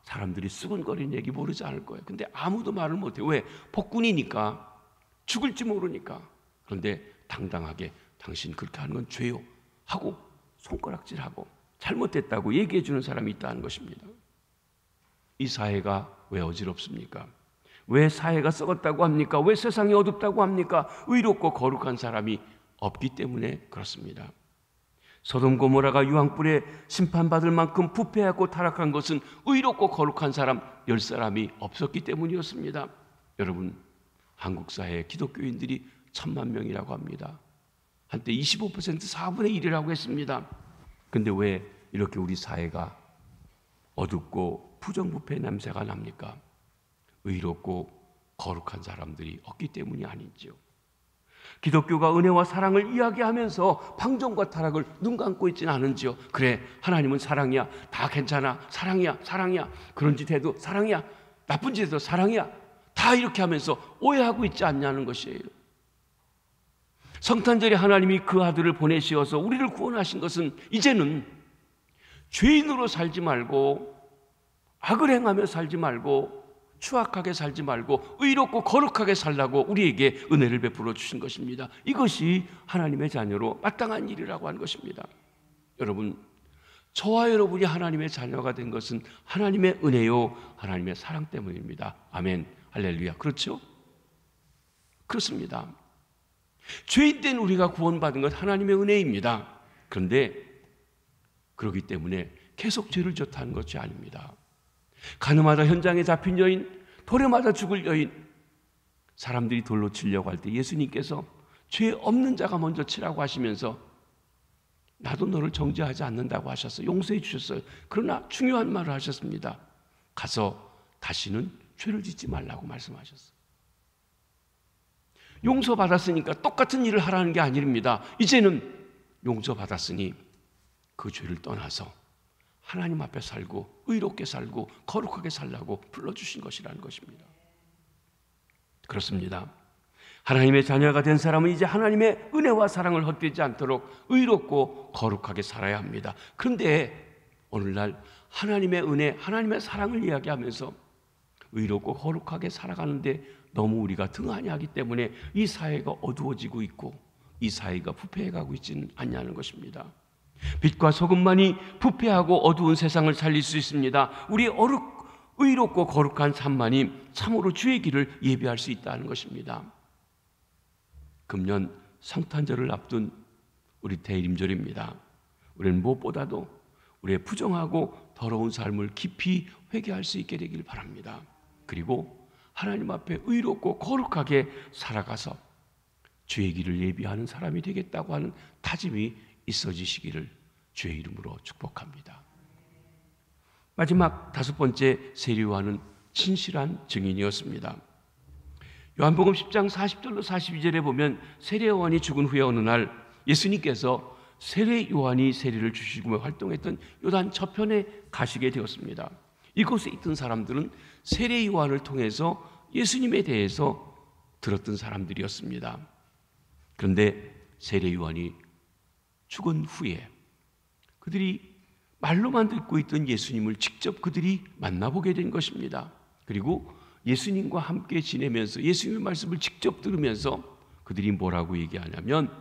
사람들이 수근거리는 얘기 모르지 않을 거예요. 근데 아무도 말을 못해요. 왜? 폭군이니까, 죽을지 모르니까. 그런데 당당하게 당신 그렇게 하는 건 죄요 하고 손가락질하고 잘못됐다고 얘기해 주는 사람이 있다는 것입니다. 이 사회가 왜 어지럽습니까? 왜 사회가 썩었다고 합니까? 왜 세상이 어둡다고 합니까? 의롭고 거룩한 사람이 없기 때문에 그렇습니다. 소돔 고모라가 유황불에 심판받을 만큼 부패하고 타락한 것은 의롭고 거룩한 사람 10사람이 없었기 때문이었습니다. 여러분, 한국 사회 기독교인들이 1000만 명이라고 합니다. 한때 25% 4분의 1이라고 했습니다. 그런데 왜 이렇게 우리 사회가 어둡고 부정부패 냄새가 납니까? 의롭고 거룩한 사람들이 없기 때문이 아닌지요. 기독교가 은혜와 사랑을 이야기하면서 방종과 타락을 눈 감고 있지는 않은지요. 그래, 하나님은 사랑이야, 다 괜찮아, 사랑이야, 사랑이야, 그런 짓 해도 사랑이야, 나쁜 짓 해도 사랑이야, 다 이렇게 하면서 오해하고 있지 않냐는 것이에요. 성탄절에 하나님이 그 아들을 보내시어서 우리를 구원하신 것은 이제는 죄인으로 살지 말고, 악을 행하며 살지 말고, 추악하게 살지 말고 의롭고 거룩하게 살라고 우리에게 은혜를 베풀어 주신 것입니다. 이것이 하나님의 자녀로 마땅한 일이라고 하는 것입니다. 여러분, 저와 여러분이 하나님의 자녀가 된 것은 하나님의 은혜요, 하나님의 사랑 때문입니다. 아멘, 할렐루야. 그렇죠? 그렇습니다. 죄인된 우리가 구원받은 것 하나님의 은혜입니다. 그런데 그렇기 때문에 계속 죄를 졌다는 것이 아닙니다. 가늠하다 현장에 잡힌 여인, 돌에 맞아 죽을 여인, 사람들이 돌로 치려고 할 때 예수님께서 죄 없는 자가 먼저 치라고 하시면서 나도 너를 정죄하지 않는다고 하셔서 용서해 주셨어요. 그러나 중요한 말을 하셨습니다. 가서 다시는 죄를 짓지 말라고 말씀하셨어요. 용서받았으니까 똑같은 일을 하라는 게 아닙니다. 이제는 용서받았으니 그 죄를 떠나서 하나님 앞에 살고 의롭게 살고 거룩하게 살라고 불러주신 것이라는 것입니다. 그렇습니다. 하나님의 자녀가 된 사람은 이제 하나님의 은혜와 사랑을 헛되지 않도록 의롭고 거룩하게 살아야 합니다. 그런데 오늘날 하나님의 은혜, 하나님의 사랑을 이야기하면서 의롭고 거룩하게 살아가는데 너무 우리가 등한히 하기 때문에 이 사회가 어두워지고 있고 이 사회가 부패해가고 있지는 않냐는 것입니다. 빛과 소금만이 부패하고 어두운 세상을 살릴 수 있습니다. 우리 의롭고 거룩한 삶만이 참으로 주의 길을 예비할 수 있다는 것입니다. 금년 성탄절을 앞둔 우리 대림절입니다. 우리는 무엇보다도 우리의 부정하고 더러운 삶을 깊이 회개할 수 있게 되길 바랍니다. 그리고 하나님 앞에 의롭고 거룩하게 살아가서 주의 길을 예비하는 사람이 되겠다고 하는 다짐이 있어지시기를 주의 이름으로 축복합니다. 마지막 5번째 세례요한은 진실한 증인이었습니다. 요한복음 10장 40절로 42절에 보면 세례요한이 죽은 후에 어느 날 예수님께서 세례요한이 세례를 주시고 활동했던 요단 저편에 가시게 되었습니다. 이곳에 있던 사람들은 세례요한을 통해서 예수님에 대해서 들었던 사람들이었습니다. 그런데 세례요한이 죽은 후에 그들이 말로만 듣고 있던 예수님을 직접 그들이 만나보게 된 것입니다. 그리고 예수님과 함께 지내면서 예수님의 말씀을 직접 들으면서 그들이 뭐라고 얘기하냐면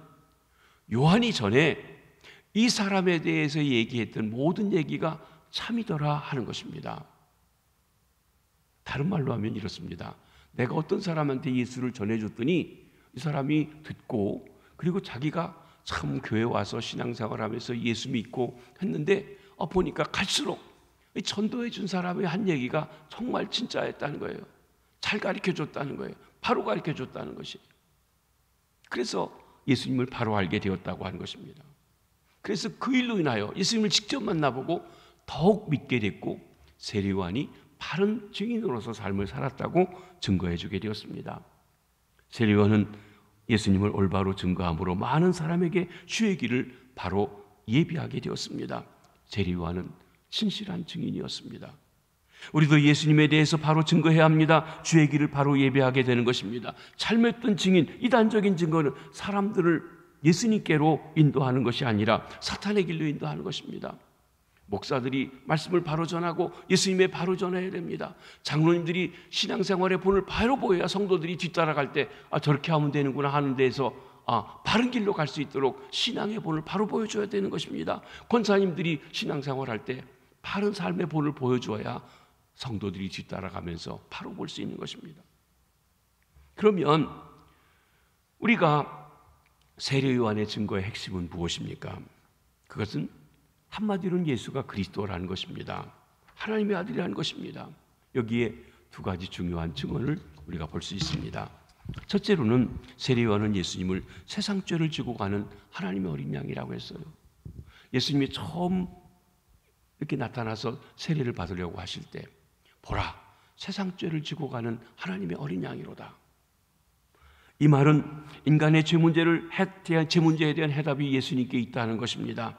요한이 전에 이 사람에 대해서 얘기했던 모든 얘기가 참이더라 하는 것입니다. 다른 말로 하면 이렇습니다. 내가 어떤 사람한테 예수를 전해줬더니 이 사람이 듣고 그리고 자기가 참 교회 와서 신앙생활하면서 예수 믿고 했는데 보니까 갈수록 전도해 준 사람의 한 얘기가 정말 진짜였다는 거예요. 잘 가르쳐줬다는 거예요. 바로 가르쳐줬다는 것이. 그래서 예수님을 바로 알게 되었다고 하는 것입니다. 그래서 그 일로 인하여 예수님을 직접 만나보고 더욱 믿게 됐고 세례요한이 바른 증인으로서 삶을 살았다고 증거해 주게 되었습니다. 세례요한은 예수님을 올바로 증거함으로 많은 사람에게 주의 길을 바로 예비하게 되었습니다. 세례요한은 신실한 증인이었습니다. 우리도 예수님에 대해서 바로 증거해야 합니다. 주의 길을 바로 예배하게 되는 것입니다. 잘못된 증인, 이단적인 증거는 사람들을 예수님께로 인도하는 것이 아니라 사탄의 길로 인도하는 것입니다. 목사들이 말씀을 바로 전하고 예수님의 바로 전해야 됩니다. 장로님들이 신앙생활의 본을 바로 보여야 성도들이 뒤따라갈 때 저렇게 하면 되는구나 하는 데에서 바른 길로 갈 수 있도록 신앙의 본을 바로 보여줘야 되는 것입니다. 권사님들이 신앙생활할 때 바른 삶의 본을 보여줘야 성도들이 뒤따라가면서 바로 볼 수 있는 것입니다. 그러면 우리가 세례요한의 증거의 핵심은 무엇입니까? 그것은 한마디로는 예수가 그리스도라는 것입니다. 하나님의 아들이라는 것입니다. 여기에 두 가지 중요한 증언을 우리가 볼 수 있습니다. 첫째로는 세례요한은 예수님을 세상 죄를 지고 가는 하나님의 어린 양이라고 했어요. 예수님이 처음 이렇게 나타나서 세례를 받으려고 하실 때 보라, 세상 죄를 지고 가는 하나님의 어린 양이로다. 이 말은 인간의 죄 문제에 대한 해답이 예수님께 있다는 것입니다.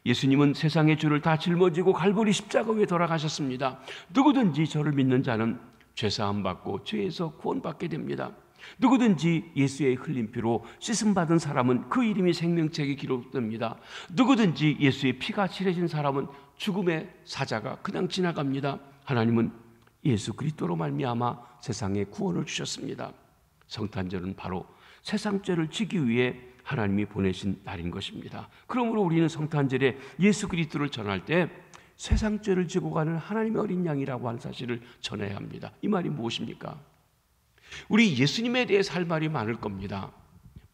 예수님은 세상의 죄를 다 짊어지고 갈보리 십자가 위에 돌아가셨습니다. 누구든지 저를 믿는 자는 죄사함 받고 죄에서 구원받게 됩니다. 누구든지 예수의 흘린 피로 씻음받은 사람은 그 이름이 생명책에 기록됩니다. 누구든지 예수의 피가 칠해진 사람은 죽음의 사자가 그냥 지나갑니다. 하나님은 예수 그리스도로 말미암아 세상에 구원을 주셨습니다. 성탄절은 바로 세상 죄를 지기 위해 하나님이 보내신 날인 것입니다. 그러므로 우리는 성탄절에 예수 그리스도를 전할 때 세상 죄를 지고 가는 하나님의 어린 양이라고 하는 사실을 전해야 합니다. 이 말이 무엇입니까? 우리 예수님에 대해서 할 말이 많을 겁니다.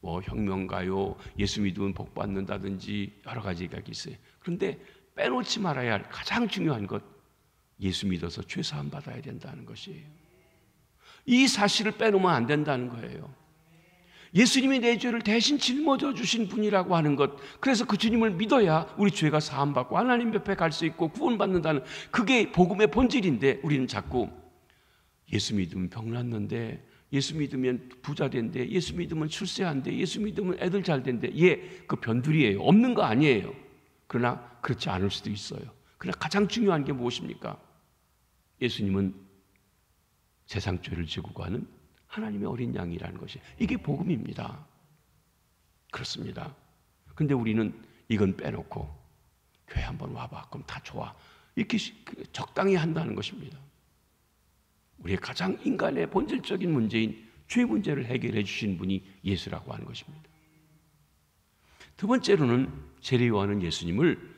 뭐 혁명가요, 예수 믿으면 복 받는다든지 여러 가지가 있어요. 그런데 빼놓지 말아야 할 가장 중요한 것, 예수 믿어서 죄 사함 받아야 된다는 것이에요. 이 사실을 빼놓으면 안 된다는 거예요. 예수님이 내 죄를 대신 짊어져 주신 분이라고 하는 것, 그래서 그 주님을 믿어야 우리 죄가 사함받고 하나님 옆에 갈 수 있고 구원받는다는, 그게 복음의 본질인데 우리는 자꾸 예수 믿으면 병 났는데, 예수 믿으면 부자 된대, 예수 믿으면 출세한대, 예수 믿으면 애들 잘 된대. 그 변두리예요. 없는 거 아니에요. 그러나 그렇지 않을 수도 있어요. 그러나 가장 중요한 게 무엇입니까? 예수님은 세상 죄를 지고 가는 하나님의 어린 양이라는 것이, 이게 복음입니다. 그렇습니다. 근데 우리는 이건 빼놓고 교회 한번 와봐, 그럼 다 좋아, 이렇게 적당히 한다는 것입니다. 우리의 가장 인간의 본질적인 문제인 죄 문제를 해결해 주신 분이 예수라고 하는 것입니다. 두 번째로는 세례요한은 예수님을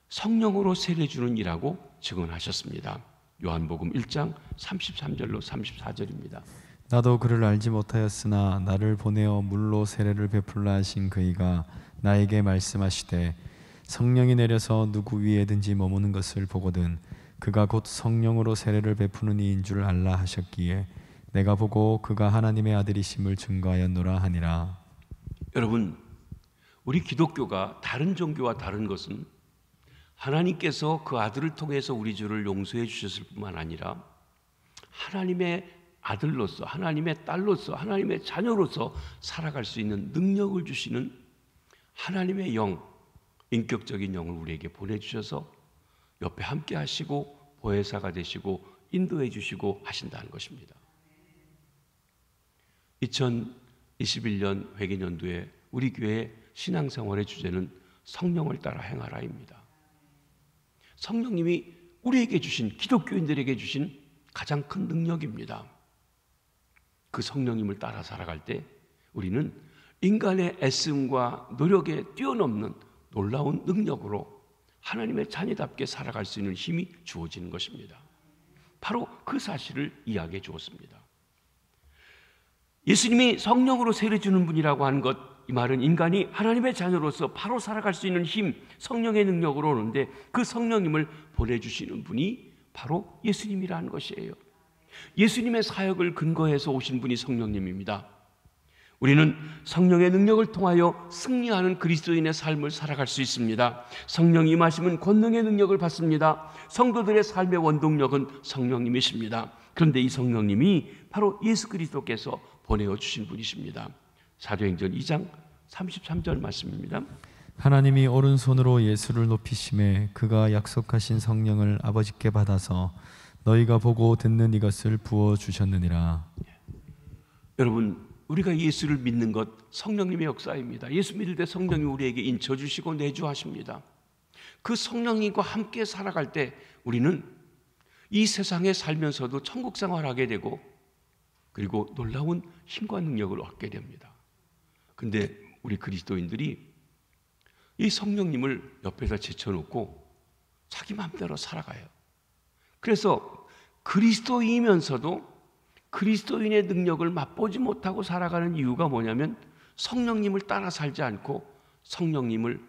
성령으로 세례 주는 이라고 증언하셨습니다. 요한복음 1장 33절로 34절입니다. 나도 그를 알지 못하였으나 나를 보내어 물로 세례를 베풀라 하신 그이가 나에게 말씀하시되 성령이 내려서 누구 위에든지 머무는 것을 보거든 그가 곧 성령으로 세례를 베푸는 이인 줄 알라 하셨기에 내가 보고 그가 하나님의 아들이심을 증거하였노라 하니라. 여러분, 우리 기독교가 다른 종교와 다른 것은 하나님께서 그 아들을 통해서 우리 죄를 용서해 주셨을 뿐만 아니라 하나님의 아들로서, 하나님의 딸로서, 하나님의 자녀로서 살아갈 수 있는 능력을 주시는 하나님의 영, 인격적인 영을 우리에게 보내주셔서 옆에 함께 하시고 보혜사가 되시고 인도해 주시고 하신다는 것입니다. 2021년 회계년도에 우리 교회 신앙생활의 주제는 성령을 따라 행하라입니다. 성령님이 우리에게 주신, 기독교인들에게 주신 가장 큰 능력입니다. 그 성령님을 따라 살아갈 때 우리는 인간의 애씀과 노력에 뛰어넘는 놀라운 능력으로 하나님의 자녀답게 살아갈 수 있는 힘이 주어지는 것입니다. 바로 그 사실을 이야기해 주었습니다. 예수님이 성령으로 세례 주는 분이라고 하는 것, 이 말은 인간이 하나님의 자녀로서 바로 살아갈 수 있는 힘, 성령의 능력으로 오는데 그 성령님을 보내주시는 분이 바로 예수님이라는 것이에요. 예수님의 사역을 근거해서 오신 분이 성령님입니다. 우리는 성령의 능력을 통하여 승리하는 그리스도인의 삶을 살아갈 수 있습니다. 성령이 임하시면 권능의 능력을 받습니다. 성도들의 삶의 원동력은 성령님이십니다. 그런데 이 성령님이 바로 예수 그리스도께서 보내어 주신 분이십니다. 사도행전 2장 33절 말씀입니다. 하나님이 오른손으로 예수를 높이심에 그가 약속하신 성령을 아버지께 받아서 너희가 보고 듣는 이것을 부어주셨느니라. 여러분, 우리가 예수를 믿는 것 성령님의 역사입니다. 예수 믿을 때 성령이 우리에게 인쳐주시고 내주하십니다. 그 성령님과 함께 살아갈 때 우리는 이 세상에 살면서도 천국 생활하게 되고 그리고 놀라운 힘과 능력을 얻게 됩니다. 근데 우리 그리스도인들이 이 성령님을 옆에다 제쳐놓고 자기 마음대로 살아가요. 그래서 그리스도이면서도 그리스도인의 능력을 맛보지 못하고 살아가는 이유가 뭐냐면 성령님을 따라 살지 않고 성령님을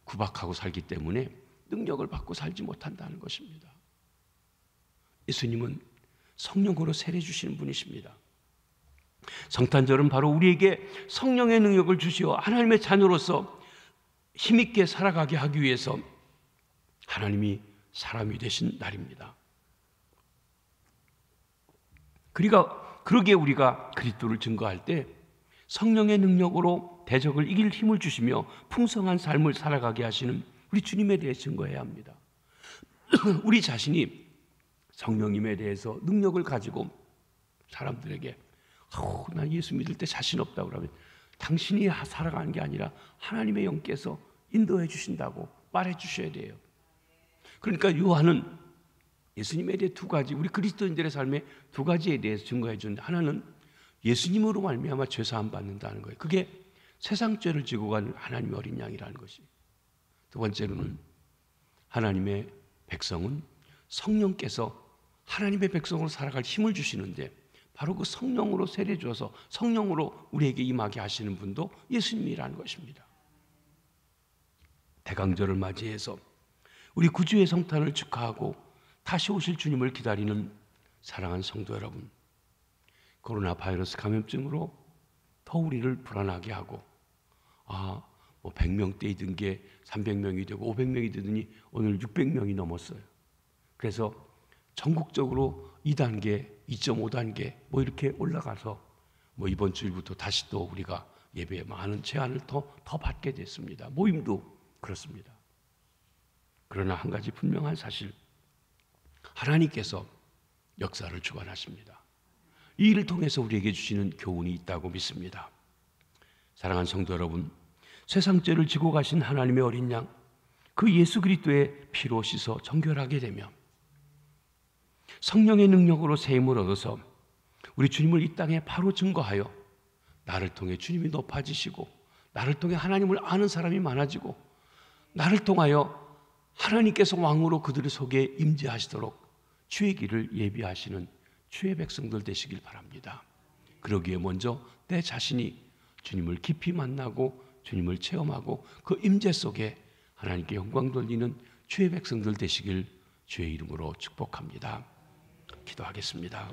구박하고 살기 때문에 능력을 받고 살지 못한다는 것입니다. 예수님은 성령으로 세례 주시는 분이십니다. 성탄절은 바로 우리에게 성령의 능력을 주시어 하나님의 자녀로서 힘있게 살아가게 하기 위해서 하나님이 사람이 되신 날입니다. 그러기에 우리가 그리스도를 증거할 때 성령의 능력으로 대적을 이길 힘을 주시며 풍성한 삶을 살아가게 하시는 우리 주님에 대해 증거해야 합니다. 우리 자신이 성령님에 대해서 능력을 가지고 사람들에게 나 예수 믿을 때 자신 없다고 그러면 당신이 살아가는 게 아니라 하나님의 영께서 인도해 주신다고 말해 주셔야 돼요. 그러니까 요한은 예수님에 대해 두 가지, 우리 그리스도인들의 삶에 두 가지에 대해서 증거해 주는데, 하나는 예수님으로 말미암아 죄 사함 받는다는 거예요. 그게 세상 죄를 지고 가는 하나님의 어린 양이라는 것이. 두 번째로는 하나님의 백성은 성령께서 하나님의 백성으로 살아갈 힘을 주시는데, 바로 그 성령으로 세례 주어서 성령으로 우리에게 임하게 하시는 분도 예수님이라는 것입니다. 대강절을 맞이해서 우리 구주의 성탄을 축하하고 다시 오실 주님을 기다리는 사랑하는 성도 여러분, 코로나 바이러스 감염증으로 더 우리를 불안하게 하고 100명대이던 게 300명이 되고 500명이 되더니 오늘 600명이 넘었어요. 그래서 전국적으로 2단계, 2.5단계 이렇게 올라가서 이번 주일부터 다시 또 우리가 예배에 많은 제한을 더 받게 됐습니다. 모임도 그렇습니다. 그러나 한 가지 분명한 사실, 하나님께서 역사를 주관하십니다. 이 일을 통해서 우리에게 주시는 교훈이 있다고 믿습니다. 사랑하는 성도 여러분, 세상 죄를 지고 가신 하나님의 어린 양, 그 예수 그리스도의 피로 씻어 정결하게 되며 성령의 능력으로 세임을 얻어서 우리 주님을 이 땅에 바로 증거하여 나를 통해 주님이 높아지시고, 나를 통해 하나님을 아는 사람이 많아지고, 나를 통하여 하나님께서 왕으로 그들의 속에 임재하시도록 주의 길을 예비하시는 주의 백성들 되시길 바랍니다. 그러기에 먼저 내 자신이 주님을 깊이 만나고 주님을 체험하고 그 임재 속에 하나님께 영광 돌리는 주의 백성들 되시길 주의 이름으로 축복합니다. 기도하겠습니다.